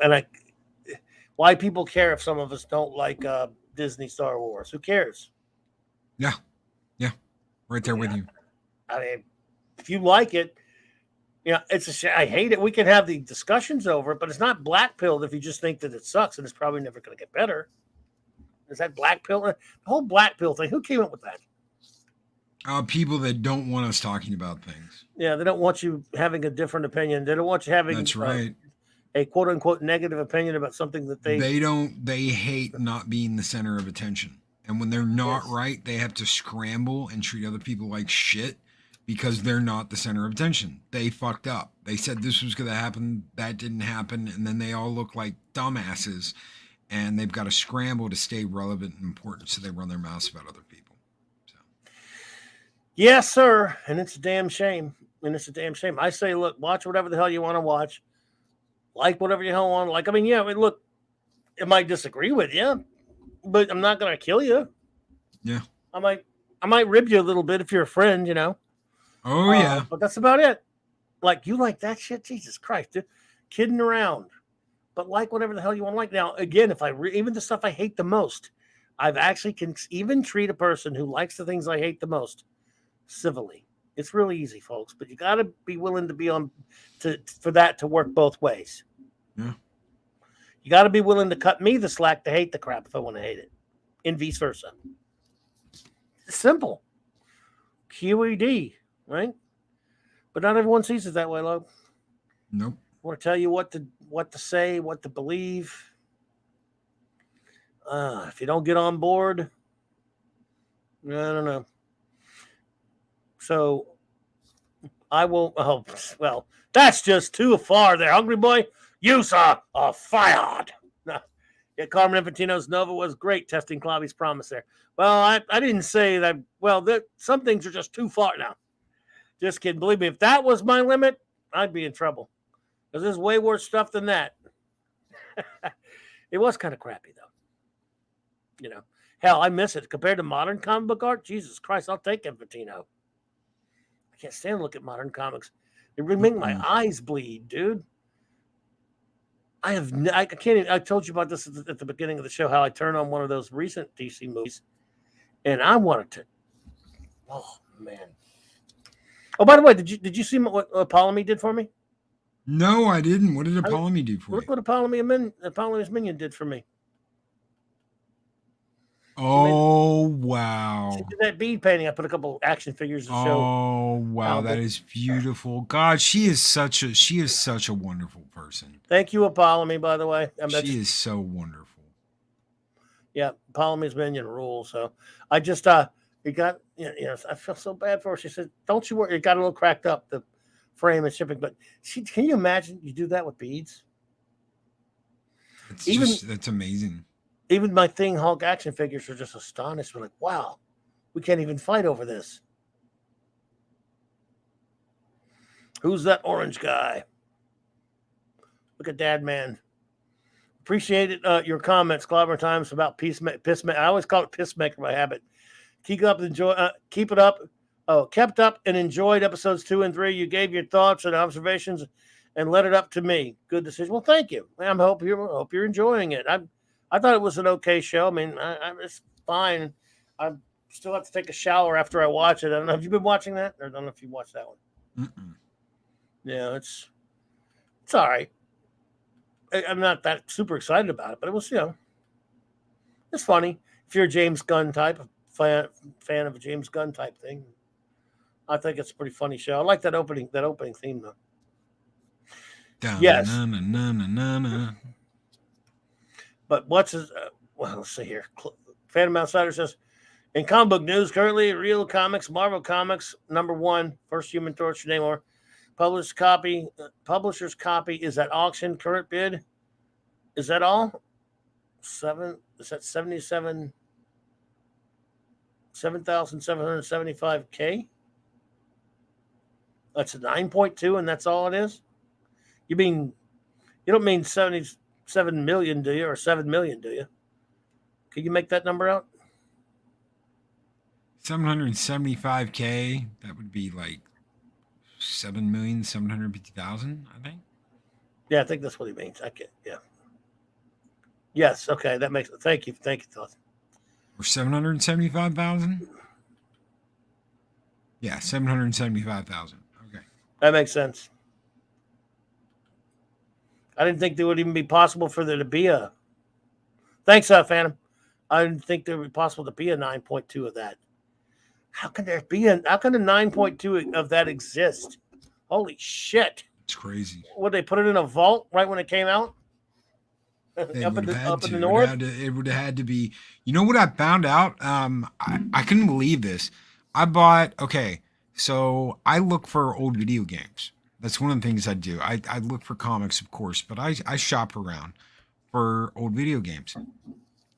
Why people care if some of us don't like Disney Star Wars? Who cares? Yeah. Yeah. Right there with you. I mean, if you like it, it's a shame. I hate it. We can have the discussions over it, but it's not black pilled if you just think that it sucks and it's probably never going to get better. Is that black pill? The whole black pill thing. Who came up with that? People that don't want us talking about things. Yeah, they don't want you having a different opinion. They don't want you having That's right. A quote unquote negative opinion about something that they hate not being the center of attention. And when they're not right, they have to scramble and treat other people like shit because they're not the center of attention. They fucked up. They said this was going to happen. That didn't happen. And then they all look like dumbasses and they've got to scramble to stay relevant and important. So they run their mouths about other people. So. Yes, sir. And it's a damn shame. I say, look, watch whatever the hell you want to watch. Like whatever you hell want to like. I mean, look, I might disagree with you, but I'm not going to kill you. Yeah. I might rib you a little bit if you're a friend, Oh, yeah. But that's about it. Like, you like that shit? Jesus Christ, dude. Kidding around. But like whatever the hell you want to like. Now, again, if even the stuff I hate the most, I've actually can even treat a person who likes the things I hate the most civilly. It's really easy, folks, but you got to be willing to be for that to work both ways. Yeah. You got to be willing to cut me the slack to hate the crap if I want to hate it, and vice versa. It's simple. QED, right? But not everyone sees it that way, Lo. Nope. I want to tell you what to say, what to believe. If you don't get on board, I don't know. So I will. Oh, well, that's just too far there, hungry boy. You saw a fired. No. Yeah, Carmen Infantino's Nova was great testing Clobby's promise there. Well, I didn't say that. Well, some things are just too far now. Just kidding. Believe me, if that was my limit, I'd be in trouble. Because there's way worse stuff than that. It was kind of crappy, though. Hell, I miss it. Compared to modern comic book art, Jesus Christ, I'll take Infantino. I can't stand to look at modern comics. They really make my eyes bleed, dude. I can't even, I told you about this at the beginning of the show, how I turned on one of those recent DC movies, and I wanted to. Oh, man. Oh, by the way, did you see what Apollomy did for me? No, I didn't. What did Apollomy do for you? Look what Apollomy's minion did for me. Oh, wow. She did that bead painting. I put a couple action figures to show. Oh, wow. That is beautiful. God, she is such a wonderful person. Thank you, Apollomy, by the way. She is so wonderful. Yeah, Apollomy's minion rules. So I just, it got, I feel so bad for her. She said, don't you worry. It got a little cracked up, the frame and shipping. But can you imagine you do that with beads? That's amazing. Even my Thing Hulk action figures are just astonished. We're like, wow, we can't even fight over this. Who's that orange guy? Look at Dad Man. Appreciate it, your comments, Clobber Times, about Pissmaker. I always call it Pissmaker by habit. Keep up and enjoyed episodes 2 and 3. You gave your thoughts and observations and led it up to me. Good decision. Well, thank you. I hope you're enjoying it. I thought it was an okay show. I mean, it's fine. I still have to take a shower after I watch it. I don't know. Have you been watching that? Or I don't know if you watched that one. Mm-mm. Yeah, it's all right. I'm not that super excited about it, but it was, it's funny. If you're a James Gunn type, fan of a James Gunn type thing, I think it's a pretty funny show. I like that opening theme though. Yes. But let's see here. Phantom Outsider says, in comic book news, currently Real Comics, Marvel Comics, #1, first Human Torch, Namor. Publisher's copy is at auction. Current bid. Is that all? Is that 7,775K? That's a 9.2, and that's all it is? You don't mean 77 million, do you? Or 7 million, do you? Can you make that number out? 775K. That would be like 7,750,000, I think. Yeah, I think that's what he means. Yeah. Yes. Okay. That makes. Thank you. Thank you, Todd. Or 775,000? Yeah, 775,000. Okay. That makes sense. I didn't think there would even be possible for there to be a. Thanks, Phantom. I didn't think there would be possible to be a 9.2 of that. How can there be a? How can a 9.2 of that exist? Holy shit! It's crazy. Would they put it in a vault right when it came out? They up would in have the had up in to. the north. It would have had to be. You know what I found out? I couldn't believe this. I bought. Okay, so I look for old video games. That's one of the things I do. I look for comics, of course, but I shop around for old video games.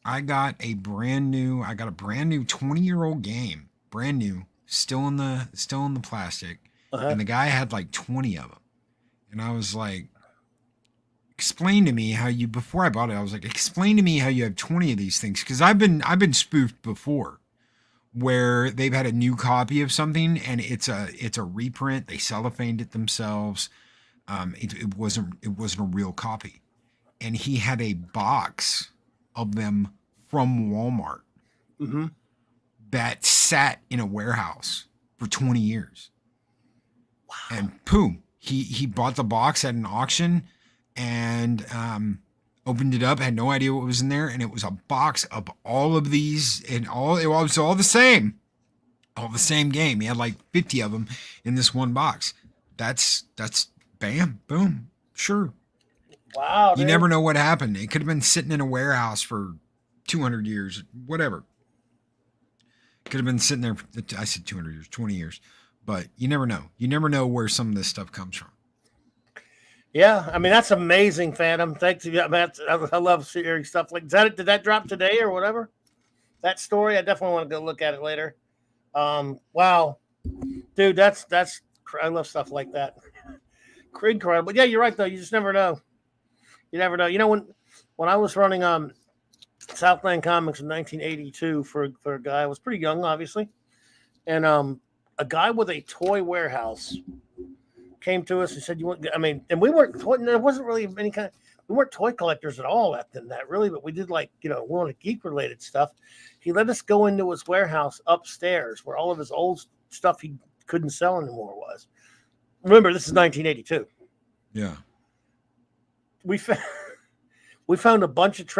I got a brand new 20-year-old game, brand new, still in the plastic, Uh-huh. and the guy had like 20 of them, and I was like, explain to me how you before I bought it. I was like, explain to me how you have 20 of these things, because I've been spoofed before, where they've had a new copy of something and it's a reprint. They cellophaned it themselves. It wasn't a real copy, and he had a box of them from Walmart Mm-hmm. that sat in a warehouse for 20 years. And boom, he bought the box at an auction and opened it up, had no idea what was in there, and it was a box of all of these, and it was all the same game. He had like 50 of them in this one box. That's bam, boom, sure. Wow, You dude. never know what happened. It could have been sitting in a warehouse for 200 years, whatever. Could have been sitting there. I said 200 years, 20 years, but you never know. You never know where some of this stuff comes from. Yeah, I mean that's amazing, Phantom. Thanks. Yeah, I love hearing stuff like that. Did that drop today or whatever? That story, I definitely want to go look at it later. Wow, dude, that's I love stuff like that. Incredible. Yeah, you're right though. You just never know. You never know. You know when I was running Southland Comics in 1982 for a guy, I was pretty young, obviously, and a guy with a toy warehouse came to us and said, "You want?" I mean, and we weren't. There wasn't really any kind. We weren't toy collectors at all at that really, but we did like we wanted geek related stuff. He let us go into his warehouse upstairs where all of his old stuff he couldn't sell anymore was. Remember, this is 1982. Yeah. We found we found a bunch of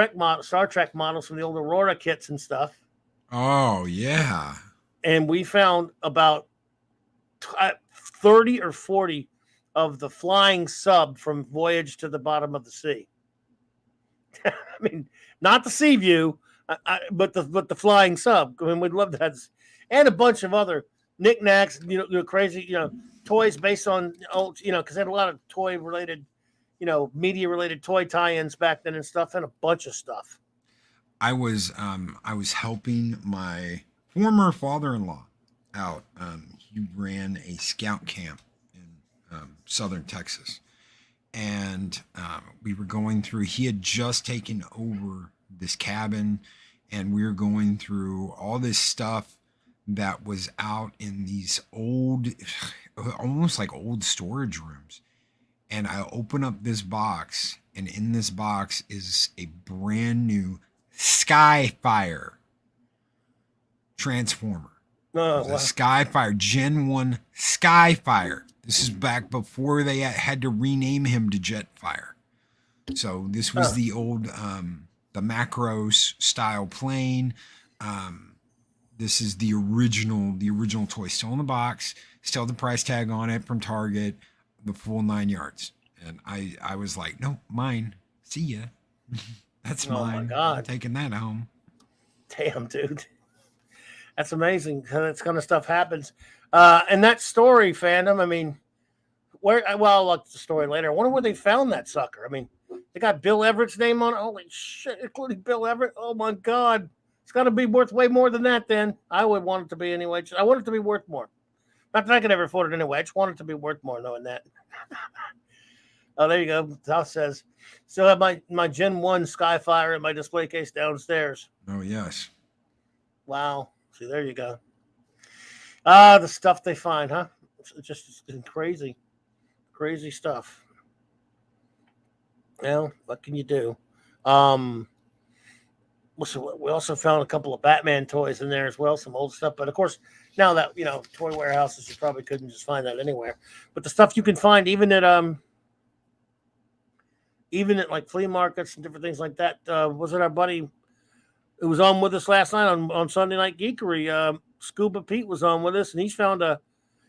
Star Trek models from the old Aurora kits and stuff, Oh yeah. and we found about 30 or 40 of the flying sub from Voyage to the Bottom of the Sea. I mean, not the sea view, but the flying sub. I mean, we'd love that, and a bunch of other knickknacks. Crazy, toys based on old, because they had a lot of toy related, media related toy tie-ins back then and stuff, and a bunch of stuff. I was helping my former father-in-law out. He ran a scout camp in southern Texas, and we were going through. He had just taken over this cabin, and we were going through all this stuff that was out in these old, almost like old storage rooms. And I open up this box, and in this box is a brand new Skyfire transformer. Oh, A Skyfire Gen 1 Skyfire. This is back before they had to rename him to Jetfire. So this was the old the Macros style plane. This is the original toy, still in the box, still the price tag on it from Target, the full 9 yards. And I was like, no, mine. See ya. That's mine. Oh my God. I'm taking that home. Damn, dude. That's amazing. That kind of stuff happens. And that story, Phantom, I mean, I'll look at the story later. I wonder where they found that sucker. I mean, they got Bill Everett's name on it. Holy shit, including Bill Everett. Oh my God. It's got to be worth way more than that then. I would want it to be anyway. I want it to be worth more. Not that I could ever afford it anyway. I just want it to be worth more knowing that. Oh, there you go. House says, still have my Gen 1 Skyfire in my display case downstairs. Oh, yes. Wow. See, there you go. The stuff they find, huh? It's just crazy. Crazy stuff. Well, what can you do? we also found a couple of Batman toys in there as well, some old stuff. But of course, now that toy warehouses, you probably couldn't just find that anywhere. But the stuff you can find even at like flea markets and different things like that. Was it our buddy who was on with us last night on Sunday Night Geekery? Scuba Pete was on with us, and he's found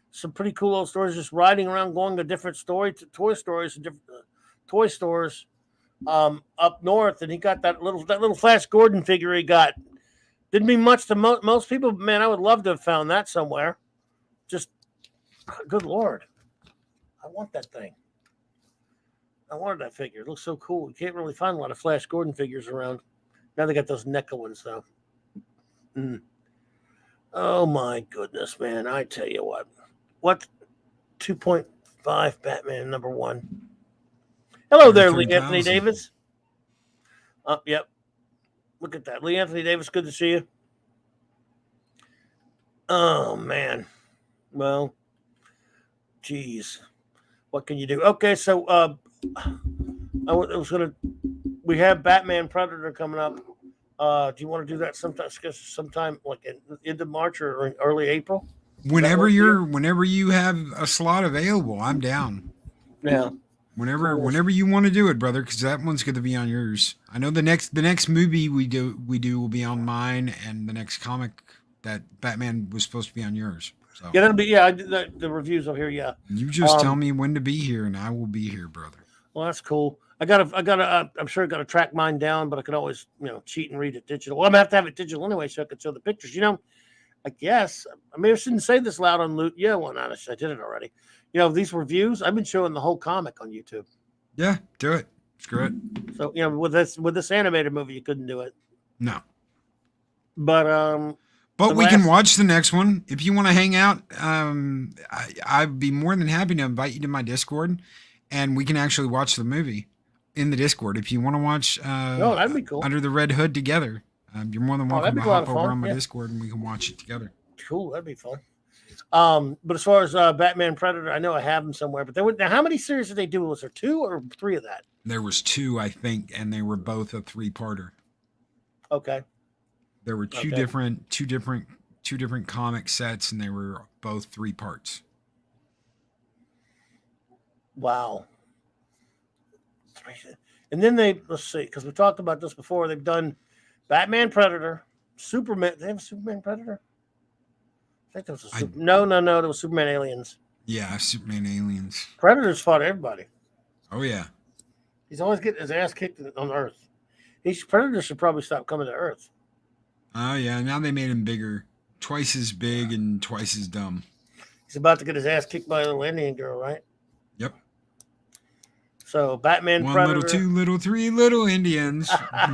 some pretty cool old stories just riding around, going to different toy stores and different toy stores up north, and he got that little Flash Gordon figure he got. Didn't mean much to most people, but man, I would love to have found that somewhere. Just good Lord, I want that thing. I wanted that figure. It looks so cool. You can't really find a lot of Flash Gordon figures around. Now they got those NECA ones though. Oh my goodness, man! I tell you what 2.5 Batman #1. Hello there, Lee Anthony Davis. Yep. Look at that. Lee Anthony Davis, good to see you. Oh, man. Well, geez. What can you do? Okay, so we have Batman Predator coming up. Do you want to do that sometime like end of March or early April? Whenever you have a slot available, I'm down. Yeah. Whenever you want to do it, brother, because that one's going to be on yours. I know the next movie we do will be on mine, and the next comic that Batman was supposed to be on yours. So yeah, that'll be the reviews will hear. Yeah, you just tell me when to be here, and I will be here, brother. Well, that's cool. I'm sure I got to track mine down, but I could always cheat and read it digital. Well, I'm gonna have to have it digital anyway, so I could show the pictures. I guess I shouldn't say this loud on Loot. Yeah, well, not I did it already. These reviews, I've been showing the whole comic on YouTube. Yeah, do it. Screw it. So, with this animated movie, you couldn't do it. No. But we can watch the next one. If you want to hang out, I'd be more than happy to invite you to my Discord, and we can actually watch the movie in the Discord. If you want to watch that'd be cool. Under the Red Hood together, you're more than welcome to hop over on my Discord, and we can watch it together. Cool, that'd be fun. But as far as Batman Predator, I know I have them somewhere. But now, how many series did they do? Was there 2 or 3 of that? There was 2, I think, and they were both a 3-parter. Okay. There were two different comic sets, and they were both 3 parts. Wow. And then let's see, because we talked about this before. They've done Batman Predator, Superman. They have a Superman Predator. I think there was no. There was Superman Aliens. Yeah, Superman Aliens. Predators fought everybody. Oh yeah. He's always getting his ass kicked on Earth. Predators should probably stop coming to Earth. Oh yeah, now they made him bigger, twice as big and twice as dumb. He's about to get his ass kicked by a little Indian girl, right? Yep. So Batman one Predator. 1 little 2 little 3 little Indians.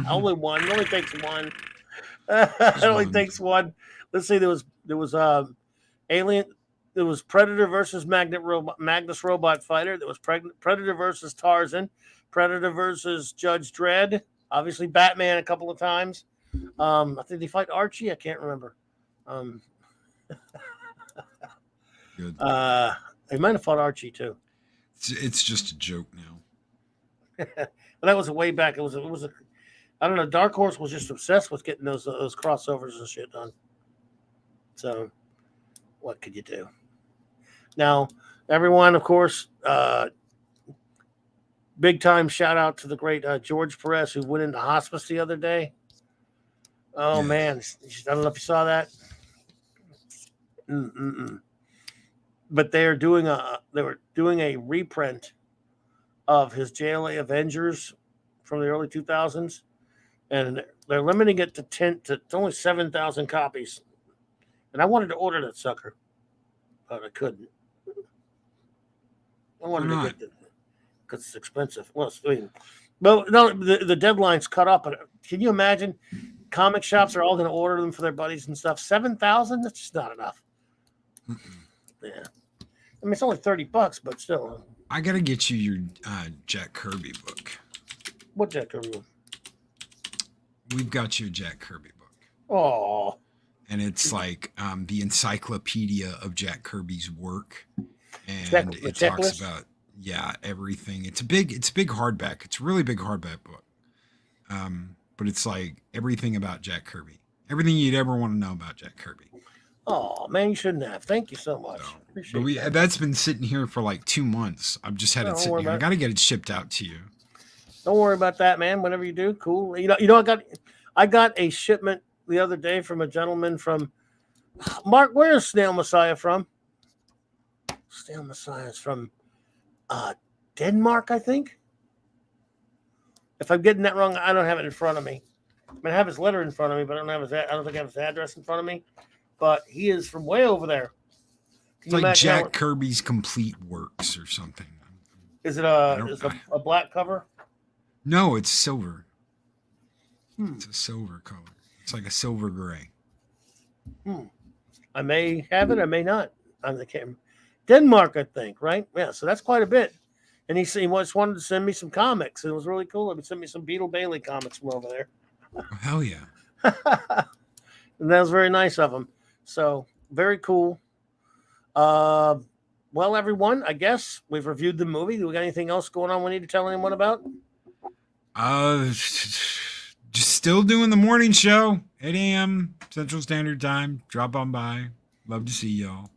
Only one. It only takes one. It only takes one. Let's see. There was Alien. There was Predator versus Magnus Robot Fighter. There was Predator versus Tarzan. Predator versus Judge Dredd. Obviously Batman a couple of times. I think they fight Archie. I can't remember. Good. They might have fought Archie too. It's just a joke now. But that was a way back. It was a. I don't know. Dark Horse was just obsessed with getting those crossovers and shit done. So, what could you do? Now, everyone, of course, big time shout out to the great George Perez, who went into hospice the other day. Oh, man. I don't know if you saw that. But they were doing a reprint of his JLA Avengers from the early 2000s. And they're limiting it to only 7,000 copies. And I wanted to order that sucker, but I couldn't. I wanted to get it because it's expensive. Well, the deadline's cut up. But can you imagine? Comic shops are all going to order them for their buddies and stuff. 7,000? That's just not enough. Yeah. I mean, it's only $30, but still. I got to get you your Jack Kirby book. What Jack Kirby book? We've got you a Jack Kirby book. Oh. And it's like the encyclopedia of Jack Kirby's work. And it talks about, everything. It's a big hardback. It's a really big hardback book. but it's like everything about Jack Kirby. Everything you'd ever want to know about Jack Kirby. Oh man, you shouldn't have. Thank you so much. So, Appreciate but that. that's been sitting here for like 2 months. I've just had it sitting here. I got to get it shipped out to you. Don't worry about that, man. Whenever you do, cool. You know, I got a shipment the other day from a gentleman from Mark. Where's Snail Messiah from? Snail Messiah is from Denmark, I think. If I'm getting that wrong, I don't have it in front of me. I mean, I have his letter in front of me, but I don't think I have his address in front of me. But he is from way over there. It's like Jack Kirby's Complete Works or something. Is it a black cover? No, it's silver. It's a silver color. It's like a silver gray. I may have it. I may not. On the camera. Denmark, I think, right? Yeah, so that's quite a bit. And he just wanted to send me some comics. It was really cool. He sent me some Beetle Bailey comics from over there. Oh, hell yeah. And that was very nice of him. So, very cool. Well, everyone, I guess we've reviewed the movie. Do we got anything else going on we need to tell anyone about? Just still doing the morning show, 8 a.m. Central Standard Time. Drop on by. Love to see y'all.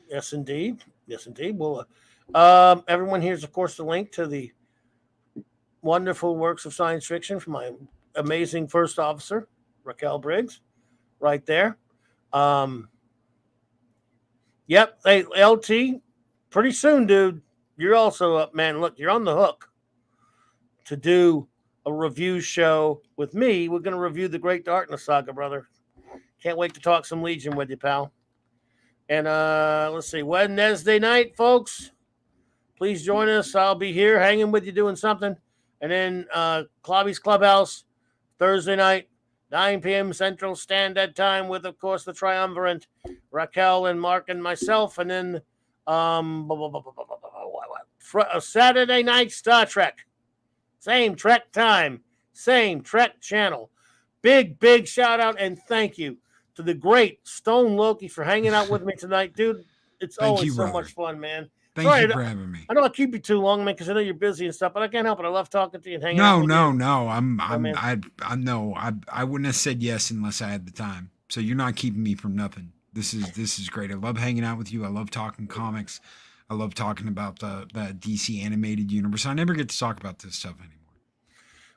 Yes, indeed. Yes, indeed. Well, everyone, here's, of course, the link to the wonderful works of science fiction from my amazing first officer, Raquel Briggs, right there. Yep. Hey, LT, pretty soon, dude, you're also up, man. Look, you're on the hook to do a review show with me. We're going to review the Great Darkness Saga, brother. Can't wait to talk some Legion with you, pal. And let's see, Wednesday night, folks. Please join us. I'll be here hanging with you doing something. And then Clobby's Clubhouse, Thursday night, 9 p.m. Central Standard Time with, of course, the triumvirate, Raquel and Mark and myself. And then Saturday night, Star Trek. Same Trek time, same Trek channel. Big shout out and thank you to the great Stone Loki for hanging out with me tonight, dude. It's always so much fun, man. Thank you for having me. I know I keep you too long, man, because I know you're busy and stuff, but I can't help it. I love talking to you and hanging out with you. No. I wouldn't have said yes unless I had the time. So you're not keeping me from nothing. This is great. I love hanging out with you. I love talking comics. I love talking about the DC animated universe. I never get to talk about this stuff anymore.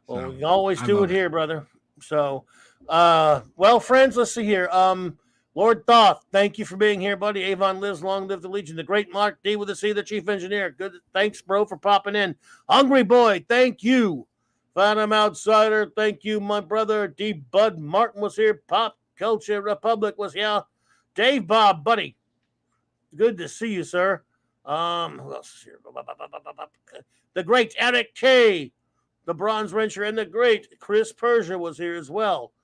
Well, we always do it here, brother. So, well, friends, let's see here. Lord Thoth, thank you for being here, buddy. Avon lives, long live the Legion. The great Mark D with a C, the chief engineer. Good, thanks, bro, for popping in. Hungry Boy, thank you. Phantom Outsider, thank you, my brother. D Bud Martin was here. Pop Culture Republic was here. Dave Bob, buddy, good to see you, sir. Who else is here? The great Eric K, the Bronze Wrencher, and the great Chris Persia was here as well.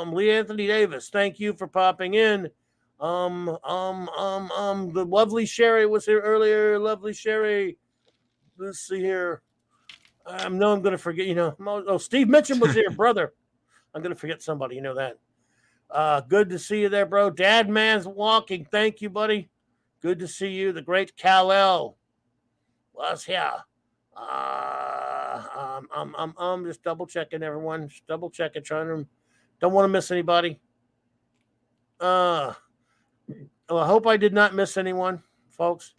Lee Anthony Davis, thank you for popping in. The lovely Sherry was here earlier. Lovely Sherry. Let's see here. I know I'm going to forget, Steve Mitchum was here, brother. I'm going to forget somebody, you know that. Good to see you there, bro. Dad Man's Walking, thank you, buddy. Good to see you. The great Kal-El was here. Just double checking, everyone. Just double checking, don't want to miss anybody. Well, I hope I did not miss anyone, folks.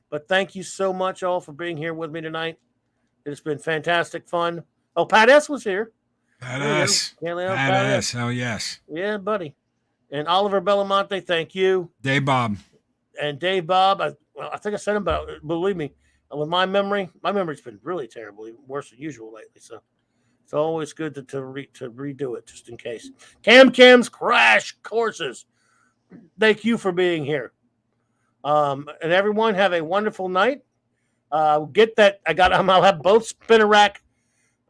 But thank you so much all for being here with me tonight. It's been fantastic fun. Oh, Pat S was here. Pat S. Oh, yes. Yeah, buddy. And Oliver Belamonte, thank you. Dave Bob. And Dave Bob, I think I said him, but believe me, with my memory's been really terrible, even worse than usual lately. So it's always good to redo it just in case. Cam's Crash Courses, thank you for being here. And everyone have a wonderful night. Get that. I'll have both Spinner Rack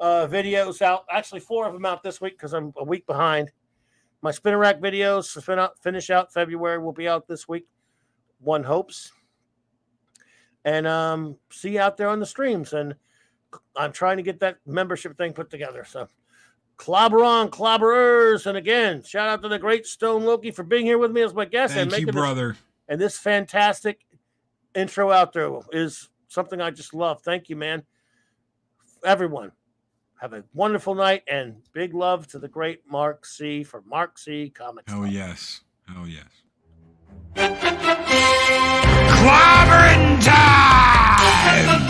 videos out. Actually, 4 of them out this week because I'm a week behind. My Spinner Rack videos finish out February will be out this week. One hopes. And see you out there on the streams. And I'm trying to get that membership thing put together. So clobber on, clobberers. And again, shout out to the great Stone Loki for being here with me as my guest. Thank you, brother. And this fantastic intro outro is something I just love. Thank you, man. everyone, have a wonderful night, and big love to the great Mark C. for Mark C. Comics. Oh, yes. Oh, yes. Clobbering times!